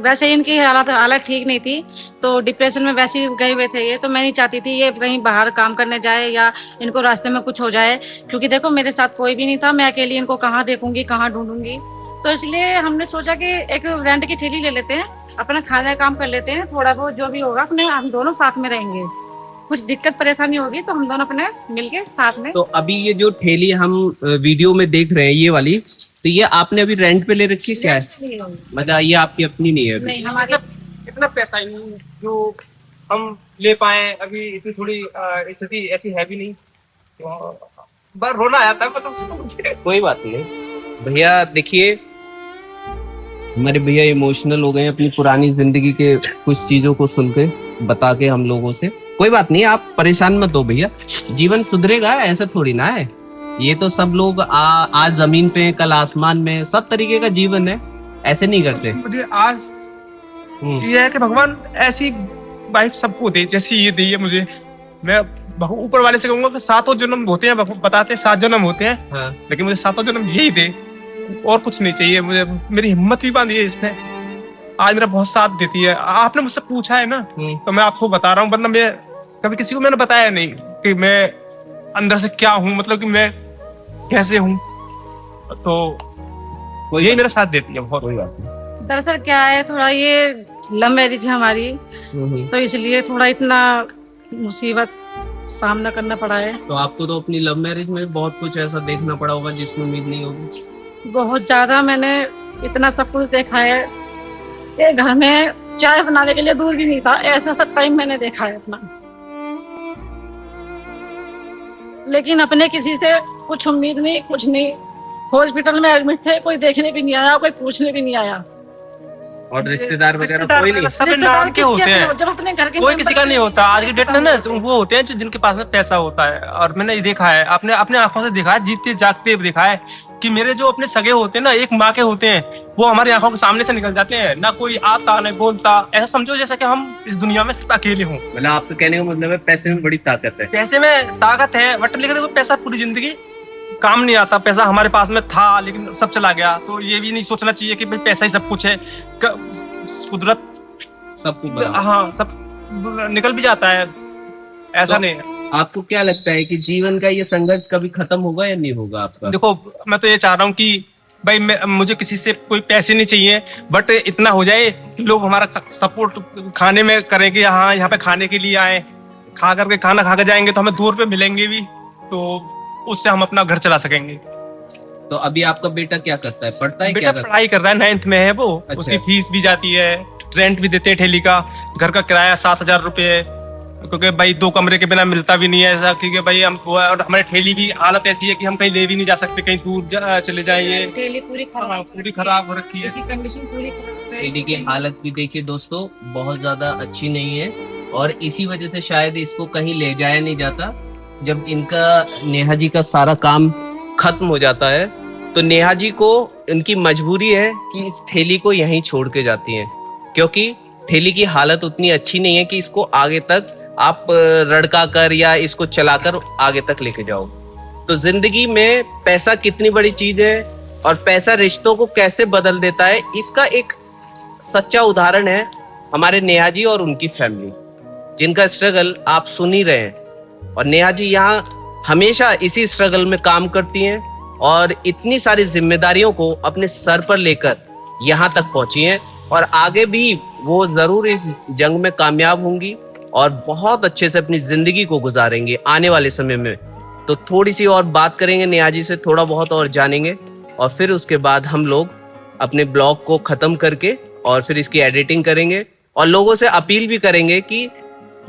वैसे इनकी हालत ठीक नहीं थी, तो डिप्रेशन में वैसे ही गए हुए थे ये, तो मैं नहीं चाहती थी ये कहीं बाहर काम करने जाए या इनको रास्ते में कुछ हो जाए, क्योंकि देखो मेरे साथ कोई भी नहीं था, मैं अकेली इनको कहाँ देखूंगी, कहाँ ढूंढूंगी। तो इसलिए हमने सोचा कि एक रेंट की ठेली ले लेते हैं, अपना खाने का काम कर लेते हैं, थोड़ा बहुत जो भी होगा अपने हम दोनों साथ में रहेंगे। कुछ दिक्कत परेशानी होगी तो हम दोनों अपने मिलके साथ में। तो अभी ये जो ठेली हम वीडियो में देख रहे हैं ये वाली, तो ये आपने अभी रेंट पे ले रखी है क्या है? मतलब ये आपकी अपनी नहीं है अभी? नहीं हमारे इतना पैसा ही नहीं जो हम ले पाए अभी, इतनी थोड़ी स्थिति ऐसी है भी नहीं। तो बार रोना आया था मतलब। कोई बात नहीं भैया। देखिए हमारे भैया इमोशनल हो गए हैं अपनी पुरानी जिंदगी के कुछ चीजों को सुन के, बता के हम लोगों से। कोई बात नहीं, आप परेशान मत हो भैया, जीवन सुधरेगा, ऐसा थोड़ी ना है। ये तो सब लोग आज जमीन पे, कल आसमान में, सब तरीके का जीवन है, ऐसे नहीं करते। मुझे आज ये है कि भगवान ऐसी वाइफ सबको दे जैसी ये दी है मुझे। मैं ऊपर वाले से कहूंगा कि 7 जन्म होते हैं, बताते हैं 7 जन्म होते हैं, हाँ। लेकिन मुझे 7 जन्म यही दे, और कुछ नहीं चाहिए मुझे। मेरी हिम्मत भी बांधी है इसने, आज मेरा बहुत साथ देती है। आपने मुझसे पूछा है ना, तो मैं आपको बता रहा हूँ, वरना मैं कभी किसी को मैंने बताया नहीं कि मैं अंदर से क्या हूँ, मतलब कि मैं कैसे हूँ। तो यही मेरा साथ देती है बहुत। दरअसल क्या है, थोड़ा ये लव मैरिज है हमारी, तो इसलिए थोड़ा इतना मुसीबत सामना करना पड़ा है। तो आपको तो अपनी लव मैरिज में बहुत कुछ ऐसा देखना पड़ा होगा जिसमें उम्मीद नहीं होगी। बहुत ज्यादा मैंने इतना सब कुछ देखा है। ये घर में चाय बनाने के लिए दूध भी नहीं था, ऐसा सब टाइम मैंने देखा है अपना। लेकिन अपने किसी से कुछ उम्मीद नहीं, कुछ नहीं। हॉस्पिटल में एडमिट थे, कोई देखने भी नहीं आया, कोई पूछने भी नहीं आया। और रिश्तेदार वगैरह कोई नहीं? सब रिश्तेदार नाम के होते किसके हैं, जब अपने घर के कोई किसी का मेंबर नहीं होता। आज की डेट में ना वो होते हैं जो जिनके पास में पैसा होता है। और मैंने ये देखा है, अपने अपने आंखों से देखा है, जीते जागते देखा है कि मेरे जो अपने सगे होते हैं ना, एक माँ के होते हैं, वो हमारी आंखों के सामने से निकल जाते हैं। ना कोई आता ना बोलता, ऐसा समझो जैसा कि हम इस दुनिया में सिर्फ अकेले हों। मतलब आपके कहने का मतलब है पैसे में बड़ी ताकत है। पैसे में ताकत है, बट लेकिन वो पैसा पूरी जिंदगी काम नहीं आता। पैसा हमारे पास में था लेकिन सब चला गया। तो ये भी नहीं सोचना चाहिए कि भाई पैसा ही सब कुछ है। कुदरत सब कुछ बराबर। हाँ, सब निकल भी जाता है, ऐसा तो नहीं है। आपको क्या लगता है कि जीवन का ये संघर्ष कभी खत्म होगा या नहीं होगा आपका? देखो, मैं तो ये चाह रहा हूँ कि भाई मुझे किसी से कोई पैसे नहीं चाहिए, बट इतना हो जाए कि लोग हमारा सपोर्ट खाने में करें कि हाँ यहाँ पे खाने के लिए आए, खा करके खाना खा के जाएंगे तो हमें 2 रुपए मिलेंगे भी, तो उससे हम अपना घर चला सकेंगे। तो अभी आपका बेटा क्या करता है, पढ़ता है, बेटा क्या करता पढ़ाई कर रहा है, 9th में है वो। अच्छा। उसकी फीस भी जाती है, रेंट भी देते हैं ठेली का, घर का किराया 7,000 रुपये है, क्योंकि भाई 2 कमरे के बिना मिलता भी नहीं है ऐसा। क्योंकि भाई हम, और हमारी ठेली की हालत ऐसी है कि हम कहीं ले भी नहीं जा सकते, कहीं दूर चले जाइए। ठेली पूरी पूरी खराब हो रखी है। इसी कंडीशन पूरी खराब है। बेटी की हालत भी देखिए दोस्तों, बहुत ज्यादा अच्छी नहीं है, और इसी वजह से शायद इसको कहीं ले जाया नहीं जाता। जब इनका नेहा जी का सारा काम खत्म हो जाता है तो नेहा जी को इनकी मजबूरी है कि इस ठेली को यहीं छोड़ के जाती हैं, क्योंकि ठेली की हालत उतनी अच्छी नहीं है कि इसको आगे तक आप रड़का कर या इसको चलाकर आगे तक लेके जाओ। तो जिंदगी में पैसा कितनी बड़ी चीज है और पैसा रिश्तों को कैसे बदल देता है, इसका एक सच्चा उदाहरण है हमारे नेहा जी और उनकी फैमिली, जिनका स्ट्रगल आप सुन ही रहे हैं। और नेहा जी यहाँ हमेशा इसी स्ट्रगल में काम करती हैं और इतनी सारी जिम्मेदारियों को अपने सर पर लेकर यहाँ तक पहुंची हैं, और आगे भी वो जरूर इस जंग में कामयाब होंगी और बहुत अच्छे से अपनी जिंदगी को गुजारेंगे आने वाले समय में। तो थोड़ी सी और बात करेंगे नेहा जी से, थोड़ा बहुत और जानेंगे, और फिर उसके बाद हम लोग अपने ब्लॉग को खत्म करके और फिर इसकी एडिटिंग करेंगे, और लोगों से अपील भी करेंगे कि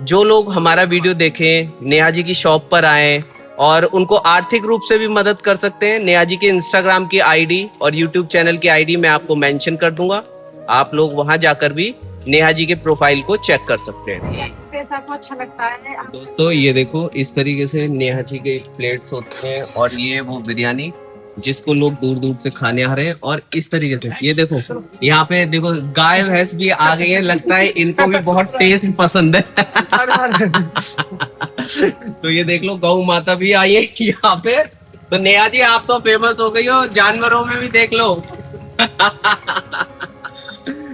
जो लोग हमारा वीडियो देखें, नेहा जी की शॉप पर आएं और उनको आर्थिक रूप से भी मदद कर सकते हैं। नेहा जी के इंस्टाग्राम की आईडी और यूट्यूब चैनल की आईडी मैं आपको मेंशन कर दूंगा, आप लोग वहां जाकर भी नेहा जी के प्रोफाइल को चेक कर सकते हैं। पैसा को अच्छा लगता है। दोस्तों ये देखो, इस तरीके से नेहा जी के प्लेट्स होते हैं, और ये वो बिरयानी जिसको लोग दूर दूर से खाने आ रहे हैं। और इस तरीके से ये देखो, यहाँ पे देखो गाय भैंस भी आ गई है, लगता है इनको भी बहुत टेस्ट पसंद है। तो ये देख लो, गौ माता भी आई है यहाँ पे। तो नेहा जी आप तो फेमस हो गई हो, जानवरों में भी देख लो।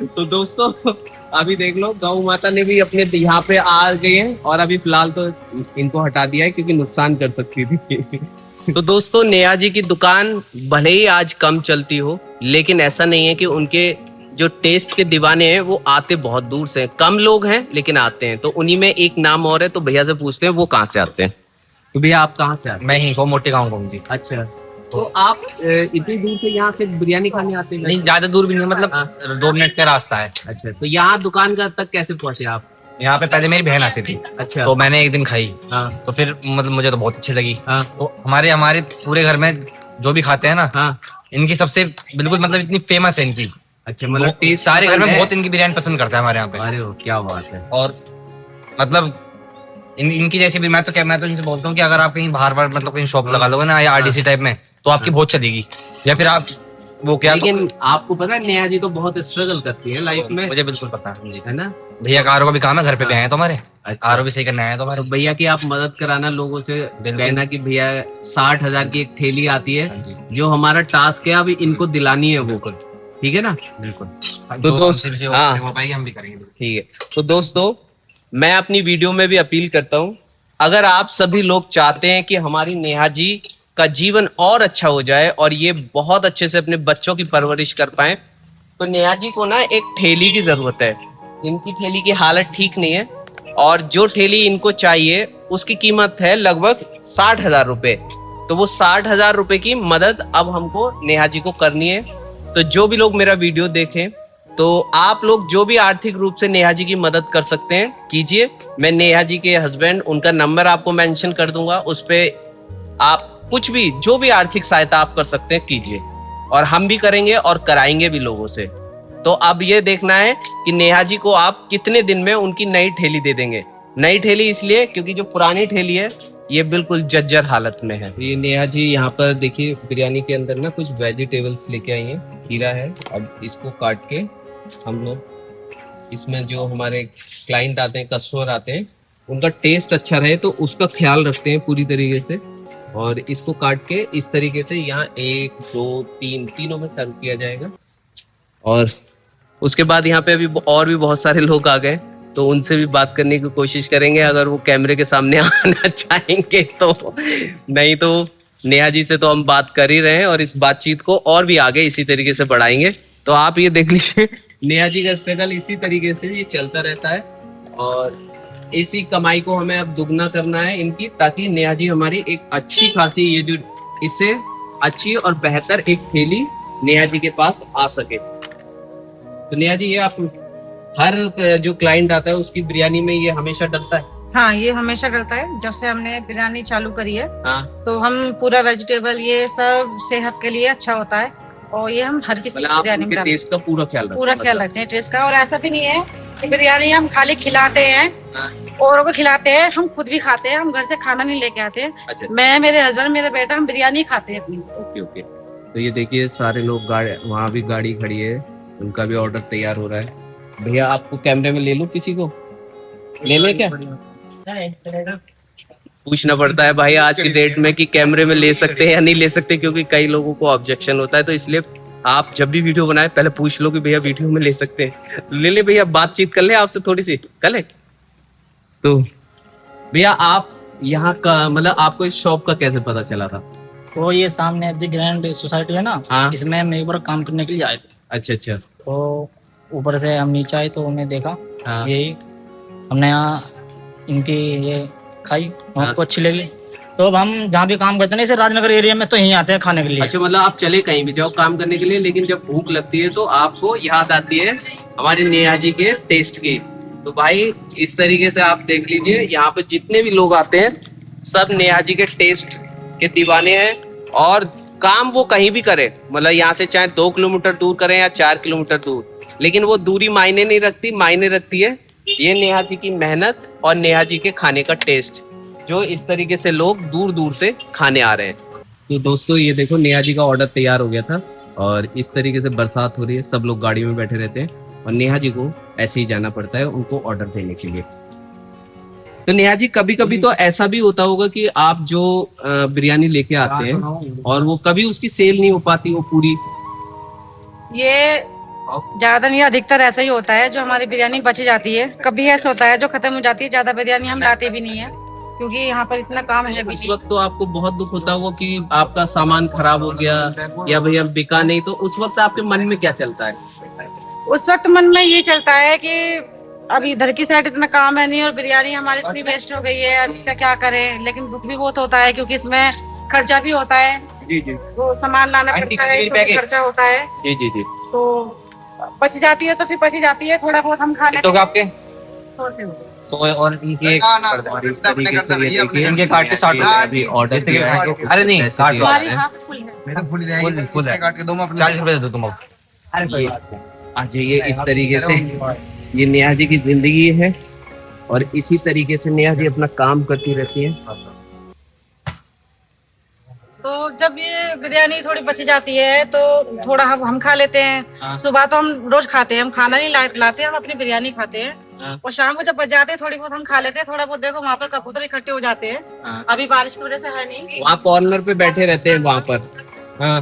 तो दोस्तों अभी देख लो, गौ माता ने भी अपने यहाँ पे आ गई है, और अभी फिलहाल तो इनको हटा दिया है क्योंकि नुकसान कर सकती थी। तो दोस्तों नेहा जी की दुकान भले ही आज कम चलती हो, लेकिन ऐसा नहीं है कि उनके जो टेस्ट के दीवाने हैं वो आते बहुत दूर से हैं। कम लोग हैं लेकिन आते हैं। तो उन्हीं में एक नाम और है, तो भैया से पूछते हैं वो कहाँ से आते हैं। तो भैया आप कहाँ से आते हैं? मैं ही को मोटे गाँव कहूँ जी। अच्छा, तो आप इतनी दूर से यहाँ से बिरयानी खाने आते हैं? नहीं, ज्यादा दूर भी नहीं, मतलब 2 मिनट का रास्ता है। अच्छा, तो यहाँ दुकान का तक कैसे पहुँचे आप? यहाँ पे पहले मेरी बहन आती थी, अच्छा, तो मैंने एक दिन खाई, हाँ, तो फिर मतलब मुझे तो बहुत अच्छी लगी। हाँ, तो हमारे पूरे घर में जो भी खाते हैं ना, हाँ, इनकी सबसे बिल्कुल मतलब इतनी फेमस है इनकी। अच्छा, मतलब टेस्ट सारे घर में है? बहुत इनकी बिरयानी पसंद करता है हमारे यहाँ पे। अरे वो क्या बात है। और मतलब इनकी जैसी भी मैं तो इनसे बोलता हूँ कि अगर आप कहीं बाहर मतलब कहीं शॉप लगा लोगे ना, या आरडीसी टाइप में, तो आपकी बहुत चलेगी। या फिर आप वो क्या, लेकिन आपको पता है नेहा जी तो बहुत स्ट्रगल करती है लाइफ में, मुझे बिल्कुल पता है जी। है ना? भैया का आरो का भी काम है, घर पे भी आए तो हमारे अच्छा। आरो भी सही करने आए तो हमारे। तो भैया की आप मदद कराना, लोगों से कहना कि भैया 60,000 की एक थैली आती है, जो हमारा टास्क है अभी इनको दिलानी है वो, ठीक है ना? बिल्कुल। तो दोस्त हाँ हो पाएगी, हम भी करेंगे। ठीक है। तो दोस्तों मैं अपनी वीडियो में भी अपील करता हूँ, अगर आप सभी लोग चाहते हैं कि हमारी नेहा जी का जीवन और अच्छा हो जाए और ये बहुत अच्छे से अपने बच्चों की परवरिश कर पाए, तो नेहा जी को ना एक ठेली की जरूरत है। इनकी ठेली की हालत ठीक नहीं है, और जो ठेली इनको चाहिए उसकी कीमत है लगभग 60,000 रुपए। तो वो 60,000 रुपए की मदद अब हमको नेहा जी को करनी है। तो जो भी लोग मेरा वीडियो देखें, तो आप लोग जो भी आर्थिक रूप से नेहा जी की मदद कर सकते हैं कीजिए। मैं नेहा जी के हस्बैंड, उनका नंबर आपको मेंशन कर दूंगा, उस पे आप कुछ भी जो भी आर्थिक सहायता आप कर सकते हैं कीजिए, और हम भी करेंगे और कराएंगे भी लोगों से। तो अब ये देखना है कि नेहा जी को आप कितने दिन में उनकी नई ठेली दे देंगे। नई ठेली इसलिए क्योंकि जो पुरानी ठेली है ये बिल्कुल जर्जर हालत में है। ये नेहा जी यहाँ पर देखिए बिरयानी के अंदर ना कुछ वेजिटेबल्स लेके आई हैं, खीरा है। अब इसको काट के हम लोग इसमें जो हमारे क्लाइंट आते हैं, कस्टमर आते हैं, उनका टेस्ट अच्छा रहे तो उसका ख्याल रखते हैं पूरी तरीके से। और इसको काट के इस तरीके से यहाँ 1 2 3 तीनों में सर्व किया जाएगा। और उसके बाद यहाँ पे अभी और भी बहुत सारे लोग आ गए, तो उनसे भी बात करने की कोशिश करेंगे अगर वो कैमरे के सामने आना चाहेंगे तो। नहीं तो नेहा जी से तो हम बात कर ही रहे हैं, और इस बातचीत को और भी आगे इसी तरीके से बढ़ाएंगे। तो आप ये देख लीजिए, नेहा जी का स्ट्रगल इसी तरीके से ये चलता रहता है, और इसी कमाई को हमें अब दुगना करना है इनकी, ताकि नेहा जी हमारी एक अच्छी खासी ये जो इससे अच्छी और बेहतर एक थैली नेहा जी के पास आ सके। तो नेहा जी ये आप हर जो क्लाइंट आता है उसकी बिरयानी में ये हमेशा डलता है? हाँ, ये हमेशा डलता है। जब से हमने बिरयानी चालू करी है, हाँ, तो हम पूरा वेजिटेबल ये सब सेहत के लिए अच्छा होता है, और ये हम हर किसी मतलब की आप बिरयानी में उनके डालते हैं। टेस्ट का पूरा ख्याल रखते पूरा हैं? ख्याल रखते हैं टेस्ट का। और ऐसा भी नहीं है कि बिरयानी हम खाली खिलाते हैं, हाँ। औरों को खिलाते हैं, हम खुद भी खाते हैं। हम घर से खाना नहीं लेके आते हैं। अच्छा, मैं, मेरे हस्बैंड, मेरा बेटा, हम बिरयानी खाते हैं अपनी। Okay okay. तो ये देखिए सारे लोग गाड़ी, वहाँ भी गाड़ी खड़ी है, उनका भी ऑर्डर तैयार हो रहा है। भैया आपको कैमरे में ले लो, किसी को ले ले क्या? पूछना पड़ता है भाई आज की डेट में कि कैमरे में ले सकते हैं या नहीं ले सकते, क्योंकि कई लोगों को ऑब्जेक्शन होता है। तो इसलिए आप जब भी वीडियो बनाए पहले पूछ लो कि भैया वीडियो में ले सकते हैं। ले ले भैया, बातचीत कर ले आपसे थोड़ी सी, कर ले। तो भैया आप यहाँ का मतलब आपको इस शॉप का कैसे पता चला था? तो ये सामने जी ग्रैंड सोसाइटी है ना, हाँ। इसमें हम एक बार काम करने के लिए आए थे। अच्छा अच्छा। तो ऊपर से हम नीचे आए तो हमने देखा, हाँ। यही हमने यहाँ इनकी ये खाई, हमको अच्छी लगी, तो अब हम जहाँ भी काम करते हैं ना, इसे राजनगर एरिया में, तो यहीं आते हैं खाने के लिए। अच्छा, मतलब आप चले कहीं भी जाओ काम करने के लिए, लेकिन जब भूख लगती है तो आपको याद आती है हमारे नेहा जी के टेस्ट की। तो भाई इस तरीके से आप देख लीजिए, यहाँ पे जितने भी लोग आते हैं सब नेहा जी के टेस्ट के दीवाने हैं। और काम वो कहीं भी करे, मतलब यहाँ से चाहे 2 किलोमीटर दूर करें या 4 किलोमीटर दूर, लेकिन वो दूरी मायने नहीं रखती, मायने रखती है ये नेहा जी की मेहनत और नेहा जी के खाने का टेस्ट, जो इस तरीके से लोग दूर दूर से खाने आ रहे हैं। तो दोस्तों ये देखो, नेहा जी का ऑर्डर तैयार हो गया था और इस तरीके से बरसात हो रही है, सब लोग गाड़ी में बैठे रहते हैं और नेहा जी को ऐसे ही जाना पड़ता है उनको ऑर्डर देने के लिए। तो नेहा जी, कभी कभी तो ऐसा भी होता होगा कि आप जो बिरयानी लेके आते हैं और वो कभी उसकी सेल नहीं हो पाती वो पूरी। ये ज्यादा नहीं, अधिकतर ऐसा ही होता है, जो हमारी बिरयानी बची जाती है। कभी ऐसा होता है जो खत्म हो जाती है, ज्यादा बिरयानी हम लाते भी नहीं है, क्योंकि यहाँ पर इतना काम है भी उस नहीं। वक्त तो आपको बहुत दुख होता होगा कि आपका सामान खराब हो गया या भैया बिका नहीं, तो उस वक्त आपके मन में क्या चलता है? उस वक्त मन में ये चलता है कि अब इधर की साइड इतना काम है नहीं और बिरयानी हमारी इतनी वेस्ट हो गई है, अब इसका क्या करें। लेकिन दुख भी बहुत होता है, क्योंकि इसमें खर्चा भी होता है, जी जी वो सामान लाना पड़ता है, तो खर्चा होता है। जी जी जी। तो बच जाती है तो फिर बची जाती है, थोड़ा बहुत हम खा लेते तो हैं। आपके छोड़ते हैं। तो और इनके और इस तरीके से ये देखिए, इनके काट के 60 अभी ऑर्डर दिया है। अरे नहीं, पैसे 60 दिए हमारी हैं। हाफ फुल है। फुल है, 40 रुपए दे दो तुम अब। ये आज ये इस तरीके से ये नेहा जी की जिंदगी है और इसी तरीके से नेहा जी अपना काम करती रहती है। तो जब ये बिरयानी थोड़ी बची जाती है तो थोड़ा हम खा लेते हैं। सुबह तो हम रोज खाते हैं, हम खाना नहीं लाते, हम अपनी बिरयानी खाते हैं। और शाम को जब बच जाते हैं थोड़ी बहुत हम खा लेते हैं। थोड़ा बहुत देखो वहाँ पर कबूतर इकट्ठे हो जाते हैं, अभी बारिश की वजह से है नहीं, वहाँ कॉर्नर पे बैठे रहते हैं वहाँ पर। हाँ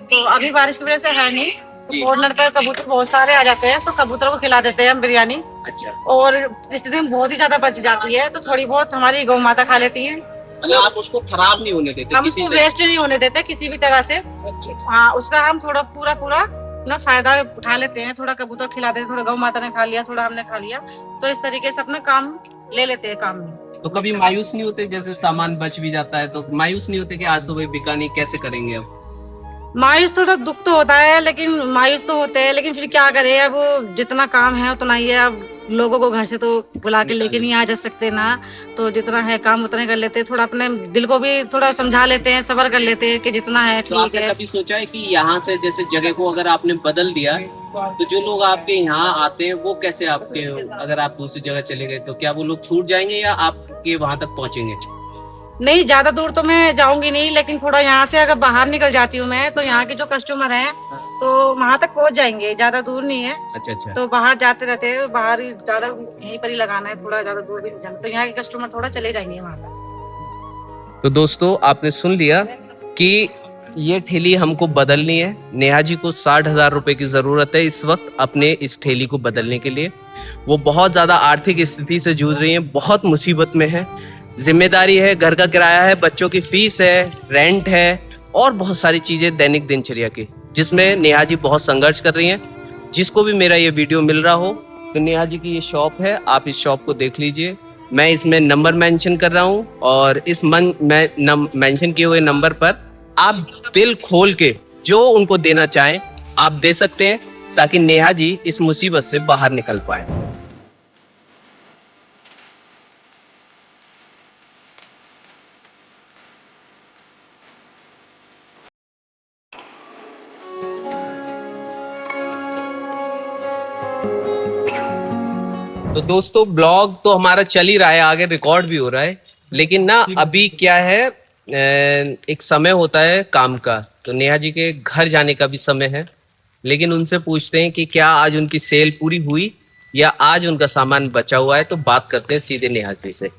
तो अभी बारिश की वजह से है नहीं, तो कॉर्नर पर कबूतर बहुत सारे आ जाते हैं, तो कबूतरों को खिला देते हैं हम बिरयानी। अच्छा, और स्थिति में बहुत ही ज्यादा बच जाती है, तो थोड़ी बहुत हमारी गौ माता खा लेती है। मतलब आप उसको खराब नहीं होने देते हम किसी उसको तरह? वेस्ट नहीं होने देते किसी भी तरह से। अच्छा, हाँ, उसका हम थोड़ा पूरा ना फायदा उठा लेते हैं। थोड़ा कबूतर खिला देते हैं, थोड़ा गौ माता ने खा लिया, थोड़ा हमने खा लिया, तो इस तरीके से अपना काम ले लेते हैं काम में। तो कभी मायूस नहीं होते, जैसे सामान बच भी जाता है तो मायूस नहीं होते कि आज तो भाई बिका नहीं, कैसे करेंगे अब? मायूस थोड़ा दुख तो होता है, लेकिन मायूस तो होते हैं, लेकिन फिर क्या करें, अब जितना काम है उतना ही है। अब लोगों को घर से तो बुला के लेके नहीं आ जा सकते ना, तो जितना है काम उतना कर लेते हैं। थोड़ा अपने दिल को भी थोड़ा समझा लेते हैं, सब्र कर लेते हैं कि जितना है तो ठीक आपने है। कभी सोचा है कि यहाँ से जैसे जगह को अगर आपने बदल दिया तो जो लोग आपके यहाँ आते हैं वो कैसे आपके, अगर आप दूसरी जगह चले गए तो क्या वो लोग छूट जाएंगे या आपके वहां तक पहुंचेंगे? नहीं, ज्यादा दूर तो मैं जाऊंगी नहीं, लेकिन थोड़ा यहाँ से अगर बाहर निकल जाती हूँ मैं, तो यहाँ के जो कस्टमर हैं तो वहां तक पहुंच जाएंगे, ज्यादा दूर नहीं है। अच्छा अच्छा। तो बाहर जाते रहते हैं, बाहर ही ज्यादा यहीं पर ही लगाना है, थोड़ा ज्यादा दूर भी नहीं जाना, तो यहाँ के कस्टमर थोड़ा चले जाएंगे वहां पर। तो दोस्तों आपने सुन लिया कि ये ठेली हमको बदलनी है। नेहा जी को 60,000 रुपए की जरूरत है इस वक्त अपने इस ठेली को बदलने के लिए। वो बहुत ज्यादा आर्थिक स्थिति से जूझ रही है, बहुत मुसीबत में है, जिम्मेदारी है, घर का किराया है, बच्चों की फीस है, रेंट है और बहुत सारी चीजें दैनिक दिनचर्या की, जिसमें नेहा जी बहुत संघर्ष कर रही हैं। जिसको भी मेरा ये वीडियो मिल रहा हो तो नेहा जी की ये शॉप है, आप इस शॉप को देख लीजिए। मैं इसमें नंबर मेंशन कर रहा हूँ और इस मेंशन किए हुए नंबर पर आप दिल खोल के जो उनको देना चाहें आप दे सकते हैं, ताकि नेहा जी इस मुसीबत से बाहर निकल पाए। तो दोस्तों ब्लॉग तो हमारा चल ही रहा है, आगे रिकॉर्ड भी हो रहा है, लेकिन ना अभी क्या है, एक समय होता है काम का, तो नेहा जी के घर जाने का भी समय है। लेकिन उनसे पूछते हैं कि क्या आज उनकी सेल पूरी हुई या आज उनका सामान बचा हुआ है, तो बात करते हैं सीधे नेहा जी से।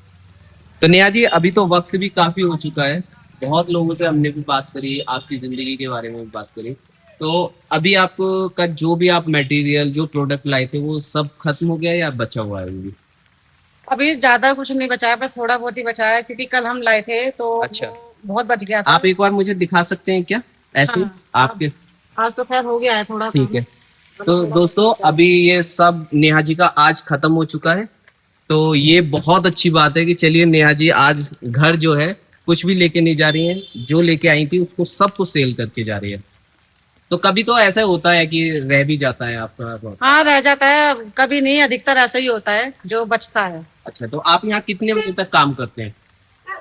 तो नेहा जी, अभी तो वक्त भी काफी हो चुका है, बहुत लोगों से हमने भी बात करी, आपकी जिंदगी के बारे में भी बात करी, तो अभी आपका जो भी आप मटेरियल जो प्रोडक्ट लाए थे वो सब खत्म हो गया या बचा हुआ है अभी? अभी ज्यादा कुछ नहीं बचा है, बस थोड़ा बहुत ही बचा है, क्योंकि कल हम लाए थे तो अच्छा। वो बहुत बच गया था। आप एक बार मुझे दिखा सकते हैं क्या ऐसे? हाँ, आपके आज तो खैर हो गया है थोड़ा। ठीक है। तो दोस्तों अभी ये सब नेहा जी का आज खत्म हो चुका है, तो ये बहुत अच्छी बात है कि चलिए नेहा जी आज घर जो है कुछ भी लेके नहीं जा रही हैं, जो लेके आई थी उसको सबको सेल करके जा रही है। तो कभी तो ऐसा होता है कि रह भी जाता है आपका बहुत। हाँ, रह जाता है, कभी नहीं, अधिकतर ऐसा ही होता है जो बचता है। अच्छा, तो आप यहाँ कितने बजे तक काम करते हैं?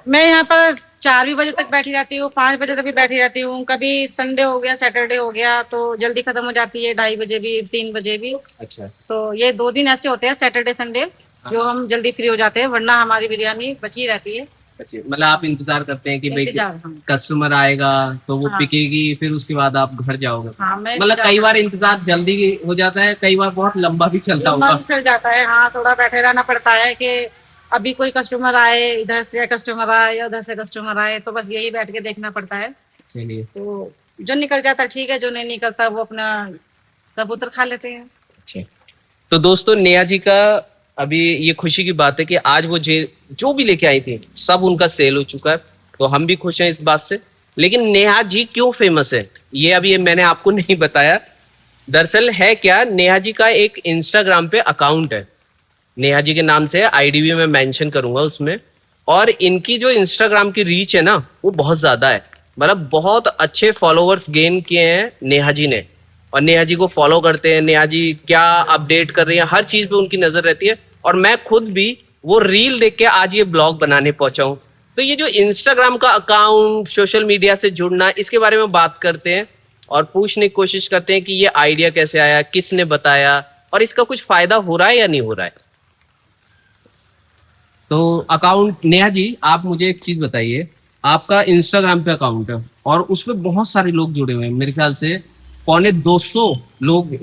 मैं यहाँ पर 4 भी बजे तक बैठी रहती हूँ, 5 बजे तक भी बैठी रहती हूँ। कभी संडे हो गया, सैटरडे हो गया तो जल्दी खत्म हो जाती है, 2:30 बजे भी, 3 बजे भी। अच्छा तो ये 2 दिन ऐसे होते हैं, सैटरडे संडे, जो हम जल्दी फ्री हो जाते हैं, वरना हमारी बिरयानी बची रहती है। अच्छा, मतलब आप इंतजार करते हैं कि भाई इंतजार, हाँ। कस्टमर आएगा तो वो हाँ। पिकेगी, फिर उसके बाद आप घर जाओगे। हाँ, मैं मतलब कई बार इंतजार जल्दी हो जाता है, कई बार बहुत लंबा भी चलता लंबा होगा। भी चल जाता है। हाँ, थोड़ा बैठे रहना पड़ता है कि अभी कोई कस्टमर आए, इधर से कस्टमर आए या उधर से कस्टमर आए, तो बस यही बैठ के देखना पड़ता है। चलिए, तो जो निकल जाता है ठीक है, जो नहीं निकलता वो अपना कबूतर खा लेते हैं। अच्छा। तो दोस्तों, नेहा जी का अभी ये खुशी की बात है कि आज वो जो भी लेके आई थी सब उनका सेल हो चुका है, तो हम भी खुश हैं इस बात से। लेकिन नेहा जी क्यों फेमस है ये अभी मैंने आपको नहीं बताया। दरअसल है क्या, नेहा जी का एक इंस्टाग्राम पे अकाउंट है, नेहा जी के नाम से, आईडी भी मैं मेंशन करूंगा उसमें। और इनकी जो इंस्टाग्राम की रीच है ना, वो बहुत ज्यादा है, मतलब बहुत अच्छे फॉलोअर्स गेन किए हैं नेहा जी ने। और नेहा जी को फॉलो करते हैं, नेहा जी क्या अपडेट कर रही है, हर चीज पे उनकी नजर रहती है। और मैं खुद भी वो रील देख के आज ये ब्लॉग बनाने पहुंचा हूँ। तो ये जो इंस्टाग्राम का अकाउंट, सोशल मीडिया से जुड़ना, इसके बारे में बात करते हैं और पूछने की कोशिश करते हैं कि ये आइडिया कैसे आया, किसने बताया और इसका कुछ फायदा हो रहा है या नहीं हो रहा है। तो अकाउंट, नेहा जी आप मुझे एक चीज बताइए, आपका इंस्टाग्राम पे अकाउंट है और उस पर बहुत सारे लोग जुड़े हुए हैं, मेरे ख्याल से 250 लोग,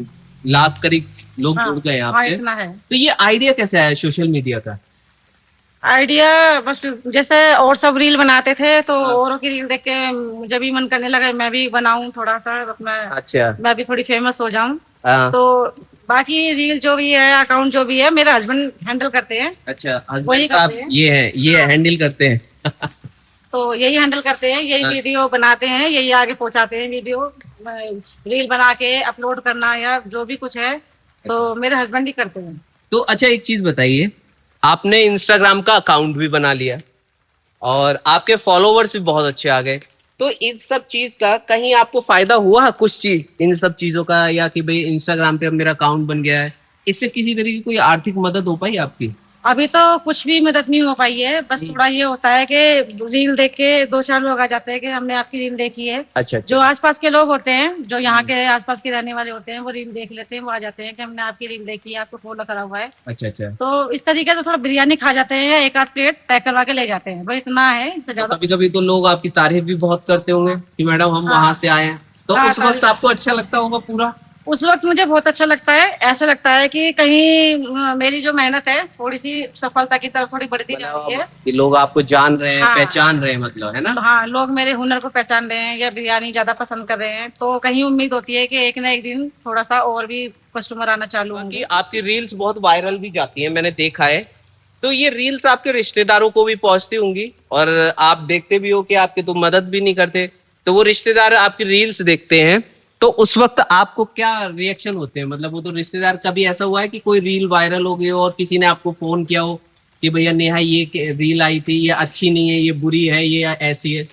लाख करीब लोग हाँ, जुड़ गए यहाँ हाँ, पे। इतना है। तो ये आइडिया कैसे आया सोशल मीडिया का? आइडिया बस जैसे और सब रील बनाते थे तो औरों की रील देख के मुझे भी मन करने लगा मैं भी बनाऊं थोड़ा सा अपना, अच्छा। मैं भी थोड़ी फेमस हो जाऊं। हाँ। तो बाकी रील जो भी है, अकाउंट जो भी है, मेरे हस्बैंड हैंडल करते हैं। अच्छा, वही हस्बैंड साहब करते हैं। ये हैंडल करते हैं। तो यही हैंडल करते हैं, यही वीडियो बनाते हैं, यही आगे पहुंचाते हैं वीडियो, रील बना के अपलोड करना या जो भी कुछ है तो मेरे हस्बैंड ही करते हैं। तो अच्छा, एक चीज बताइए, आपने इंस्टाग्राम का अकाउंट भी बना लिया और आपके फॉलोवर्स भी बहुत अच्छे आ गए, तो इन सब चीज का कहीं आपको फायदा हुआ कुछ चीज इन सब चीजों का, या कि भाई इंस्टाग्राम पे अब मेरा अकाउंट बन गया है, इससे किसी तरीके की कोई आर्थिक मदद हो पाई आपकी? अभी तो कुछ भी मदद नहीं हो पाई है, बस थोड़ा ये होता है कि रील देख के 2-4 लोग आ जाते हैं कि हमने आपकी रील देखी है। अच्छा जो आसपास के लोग होते हैं, जो यहाँ के आसपास के रहने वाले होते हैं, वो रील देख लेते हैं, वो आ जाते हैं कि हमने आपकी रील देखी है, आपको फॉलो करा हुआ है। अच्छा अच्छा। तो इस तरीके से थोड़ा बिरयानी खा जाते हैं या 1 आध प्लेट पैक करवा के ले जाते हैं, बस इतना है, इससे ज्यादा। कभी कभी तो लोग आपकी तारीफ भी बहुत करते होंगे कि मैडम हम वहां से आए हैं, तो हाँ, उस वक्त आपको अच्छा लगता होगा पूरा? उस वक्त मुझे बहुत अच्छा लगता है, ऐसा लगता है कि कहीं मेरी जो मेहनत है थोड़ी सी सफलता की तरफ थोड़ी बढ़ती जा रही है। कि लोग आपको जान रहे हैं, हाँ। पहचान रहे हैं, मतलब, है ना? हाँ, लोग मेरे हुनर को पहचान रहे हैं या बिरयानी ज्यादा पसंद कर रहे हैं, तो कहीं उम्मीद होती है कि एक ना एक दिन थोड़ा सा और भी कस्टमर आना चालू होंगे। कि आपकी रील्स बहुत वायरल भी जाती हैं, मैंने देखा है। तो ये रील्स आपके रिश्तेदारों को भी पहुंचती होंगी और आप देखते भी हो कि आपके तो मदद भी नहीं करते, तो वो रिश्तेदार आपकी रील्स देखते हैं, तो उस वक्त आपको क्या रिएक्शन होते हैं? मतलब वो तो रिश्तेदार, कभी ऐसा हुआ है कि कोई रील वायरल हो गई हो और किसी ने आपको फोन किया हो कि भैया नेहा ये रील आई थी, ये अच्छी नहीं है, ये बुरी है, ये ऐसी है?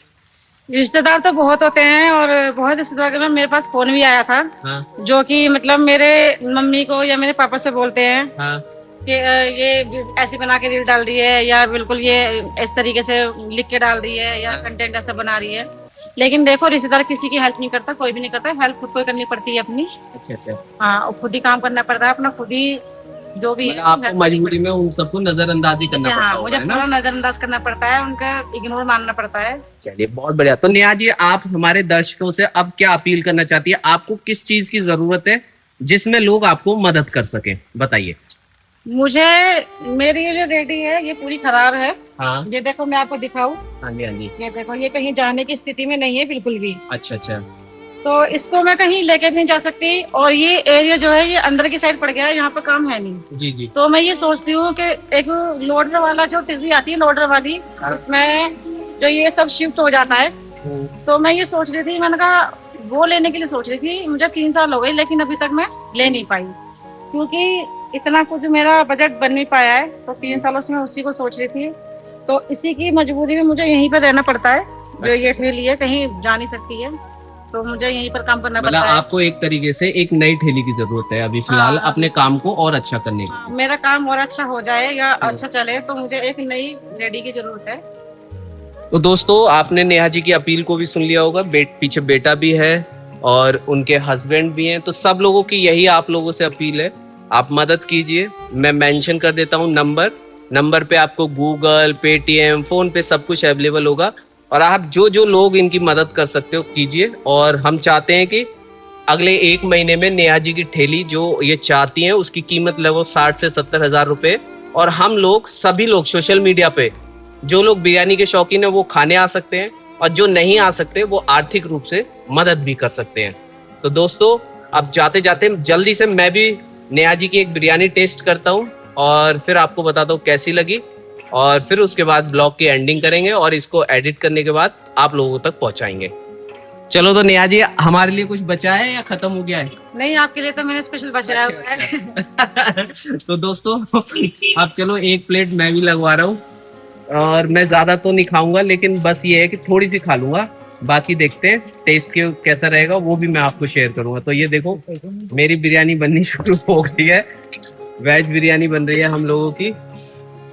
रिश्तेदार तो बहुत होते हैं और बहुत रिश्तेदार के मेरे पास फोन भी आया था। हाँ जो कि मतलब मेरे मम्मी को या मेरे पापा से बोलते हैं हाँ। कि ये ऐसी बना के रील डाल रही है या बिल्कुल ये इस तरीके से लिख के डाल रही है या कंटेंट ऐसा बना रही है। लेकिन देखो, रिश्तेदार किसी की हेल्प नहीं करता, कोई भी नहीं करता, हेल्प खुद को ही करनी पड़ती है अपनी। अच्छा अच्छा। हाँ, और खुद ही काम करना पड़ता है अपना, खुद ही जो भी मतलब आपको मजबूरी में उन सबको नजरअंदाजी करना पड़ता हाँ, होगा, मुझे है ना? पूरा नजरअंदाज करना पड़ता है, उनका इग्नोर मानना पड़ता है। चलिए, बहुत बढ़िया। तो नेहा जी, आप हमारे दर्शकों से अब क्या अपील करना चाहती है? आपको किस चीज की जरूरत है जिसमें लोग आपको मदद कर सके, बताइए। मुझे, मेरी ये जो रेडी है ये पूरी खराब है। हाँ ये देखो, मैं आपको दिखाऊं, हाँ जी हाँ जी। ये देखो, ये कहीं जाने की स्थिति में नहीं है बिल्कुल भी, अच्छा अच्छा। तो इसको मैं कहीं लेके भी नहीं जा सकती। और ये एरिया जो है ये अंदर की साइड पड़ गया है, यहाँ पे काम है नहीं। जी जी। तो मैं ये सोचती हूँ कि एक लोडर वाला जो टिर्री आती है, लोडर वाली, उसमें जो ये सब शिफ्ट हो जाता है, तो मैं ये सोच रही थी, मैंने कहा वो लेने के लिए सोच रही थी। मुझे 3 साल हो गए लेकिन अभी तक मैं ले नहीं पाई, क्योंकि इतना कुछ मेरा बजट बन नहीं पाया है। तो 3 सालों से मैं उसी को सोच रही थी। तो इसी की मजबूरी में मुझे यहीं पर रहना पड़ता है। जो ये ठेली है कहीं जा नहीं सकती है, तो मुझे यहीं पर काम करना मतलब पड़ता है। आपको एक तरीके से एक नई ठेली की जरूरत है अभी फिलहाल हाँ। अपने काम को और अच्छा करने की। हाँ, मेरा काम और अच्छा हो जाए या अच्छा चले तो मुझे एक नई लेडी की जरूरत है। तो दोस्तों आपने नेहा जी की अपील को भी सुन लिया होगा। पीछे बेटा भी है और उनके हस्बैंड भी हैं, तो सब लोगों की यही आप लोगों से अपील है, आप मदद कीजिए। मैं मेंशन कर देता हूँ नंबर पे आपको गूगल, पेटीएम, फोन पे सब कुछ अवेलेबल होगा और आप जो जो लोग इनकी मदद कर सकते हो कीजिए। और हम चाहते हैं कि अगले 1 महीने में नेहा जी की ठेली जो ये चाहती हैं उसकी कीमत लगभग 60 से 70 हजार रुपए, और हम लोग सभी लोग सोशल मीडिया पे जो लोग बिरयानी के शौकीन है वो खाने आ सकते हैं और जो नहीं आ सकते वो आर्थिक रूप से मदद भी कर सकते हैं। तो दोस्तों अब जाते जाते जल्दी से मैं भी नेहा जी की एक बिरयानी टेस्ट करता हूँ और फिर आपको बताता हूँ कैसी लगी, और फिर उसके बाद ब्लॉग की एंडिंग करेंगे और इसको एडिट करने के बाद आप लोगों तक पहुंचाएंगे। चलो तो नेहा जी हमारे लिए कुछ बचा है या खत्म हो गया है? नहीं, आपके लिए तो मैंने स्पेशल बचाया हुआ है। तो दोस्तों अब चलो एक प्लेट मैं भी लगवा रहा हूँ, और मैं ज्यादा तो नहीं खाऊंगा लेकिन बस ये है कि थोड़ी सी खा लूंगा, बाकी देखते हैं टेस्ट के कैसा रहेगा वो भी मैं आपको शेयर करूंगा। तो ये देखो मेरी बिरयानी बननी शुरू हो गई है, वेज बिरयानी बन रही है हम लोगों की।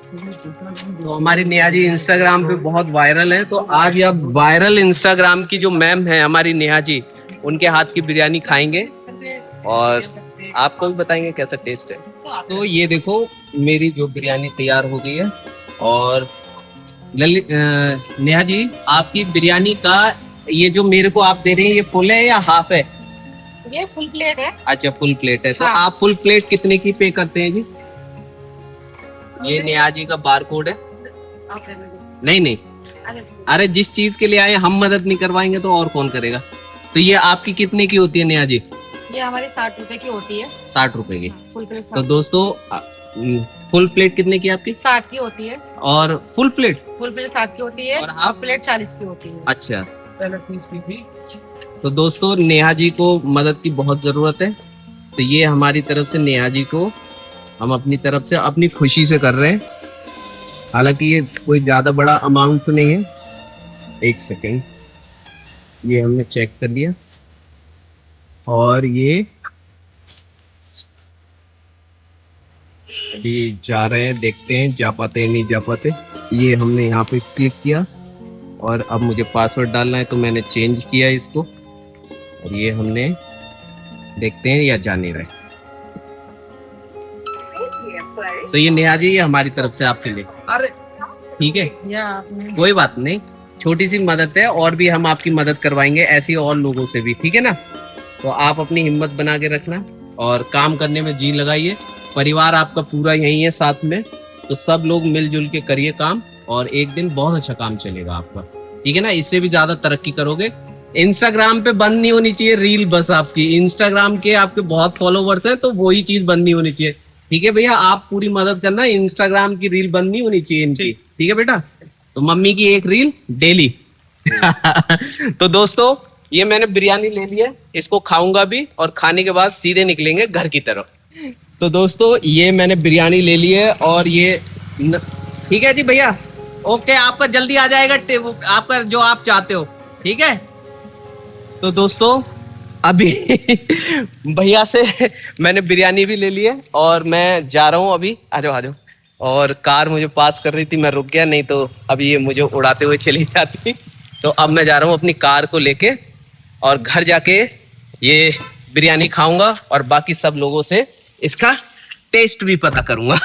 तो हमारी नेहा जी इंस्टाग्राम पे बहुत वायरल है, तो आज अब वायरल इंस्टाग्राम की जो मैम है हमारी नेहा जी, उनके हाथ की बिरयानी खाएंगे और आपको भी बताएंगे कैसा टेस्ट है। तो ये देखो मेरी जो बिरयानी तैयार हो गई है, और नेहा जी आपकी बिरयानी का ये जो मेरे को आप दे रहे हैं ये फुल है या हाफ है? ये फुल प्लेट है। अच्छा फुल प्लेट है। तो हाँ। आप फुल प्लेट कितने की पे करते हैं जी? ये नेहा जी का बार कोड है। नहीं अरे जिस चीज के लिए आए हम मदद नहीं करवाएंगे तो और कौन करेगा। तो ये आपकी कितने की होती है नेहा जी? ये हमारी 60 रुपए की होती है। 60 रुपए की। फुल प्लेट तो दोस्तों फुल प्लेट कितने की आपकी? 60 की होती है। और फुल प्लेट 60 की होती है और और हाफ प्लेट 40 की होती है। अच्छा। तो दोस्तों नेहा जी को मदद की बहुत जरूरत है, तो ये हमारी तरफ से नेहा जी को हम अपनी तरफ से अपनी खुशी से कर रहे हैं। हालांकि ये कोई ज्यादा बड़ा अमाउंट तो नहीं है। एक सेकेंड, ये हमने चेक कर लिया और ये अभी जा रहे हैं, देखते हैं जा पाते हैं नहीं जा पाते। ये हमने यहाँ पे क्लिक किया और अब मुझे पासवर्ड डालना है तो मैंने चेंज किया इसको, और ये हमने देखते हैं या जा नहीं रहे। तो ये नेहा जी ये हमारी तरफ से आपके लिए। अरे ठीक है, या आपने कोई बात नहीं, छोटी सी मदद है और भी हम आपकी मदद करवाएंगे ऐसी और लोगों से भी, ठीक है ना। तो आप अपनी हिम्मत बना के रखना और काम करने में जी लगाइए। परिवार आपका पूरा यही है साथ में, तो सब लोग मिलजुल के करिए काम और एक दिन बहुत अच्छा काम चलेगा आपका, ठीक है ना। इससे भी ज्यादा तरक्की करोगे। इंस्टाग्राम पे बंद नहीं होनी चाहिए रील, बस आपकी इंस्टाग्राम के आपके बहुत फॉलोवर्स हैं तो वही चीज बंद नहीं होनी चाहिए, ठीक है भैया। आप पूरी मदद करना, इंस्टाग्राम की रील बंद नहीं होनी चाहिए इनकी, ठीक है बेटा। तो मम्मी की एक रील डेली। तो दोस्तों ये मैंने बिरयानी ले ली है, इसको खाऊंगा भी और खाने के बाद सीधे निकलेंगे घर की तरफ। तो दोस्तों ये मैंने बिरयानी ले ली है और ये ठीक है जी भैया, ओके आपका जल्दी आ जाएगा आपका जो आप चाहते हो, ठीक है। तो दोस्तों अभी भैया से मैंने बिरयानी भी ले ली है और मैं जा रहा हूँ अभी। आ जाओ। और कार मुझे पास कर रही थी, मैं रुक गया, नहीं तो अभी ये मुझे उड़ाते हुए चली जाती। तो अब मैं जा रहा हूँ अपनी कार को लेके और घर जाके ये बिरयानी खाऊंगा और बाकी सब लोगों से इसका टेस्ट भी पता करूंगा।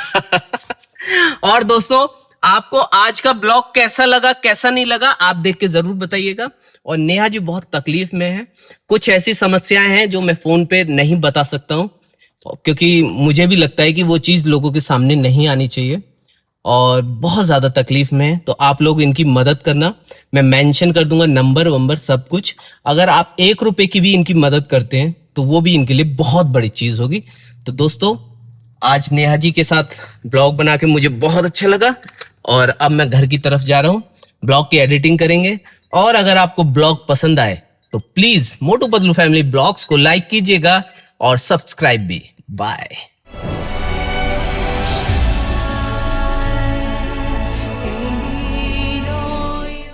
और दोस्तों आपको आज का ब्लॉग कैसा लगा कैसा नहीं लगा आप देख के जरूर बताइएगा। और नेहा जी बहुत तकलीफ में है, कुछ ऐसी समस्याएं हैं जो मैं फोन पे नहीं बता सकता हूँ क्योंकि मुझे भी लगता है कि वो चीज लोगों के सामने नहीं आनी चाहिए, और बहुत ज्यादा तकलीफ में है। तो आप लोग इनकी मदद करना, मैं मेंशन कर दूंगा नंबर सब कुछ। अगर आप 1 रुपए की भी इनकी मदद करते हैं तो वो भी इनके लिए बहुत बड़ी चीज होगी। तो दोस्तों आज नेहा जी के साथ ब्लॉग बना के मुझे बहुत अच्छा लगा और अब मैं घर की तरफ जा रहा हूँ, ब्लॉग की एडिटिंग करेंगे। और अगर आपको ब्लॉग पसंद आए तो please Motu Patlu family blogs को लाइक कीजिएगा और सब्सक्राइब भी। बाय।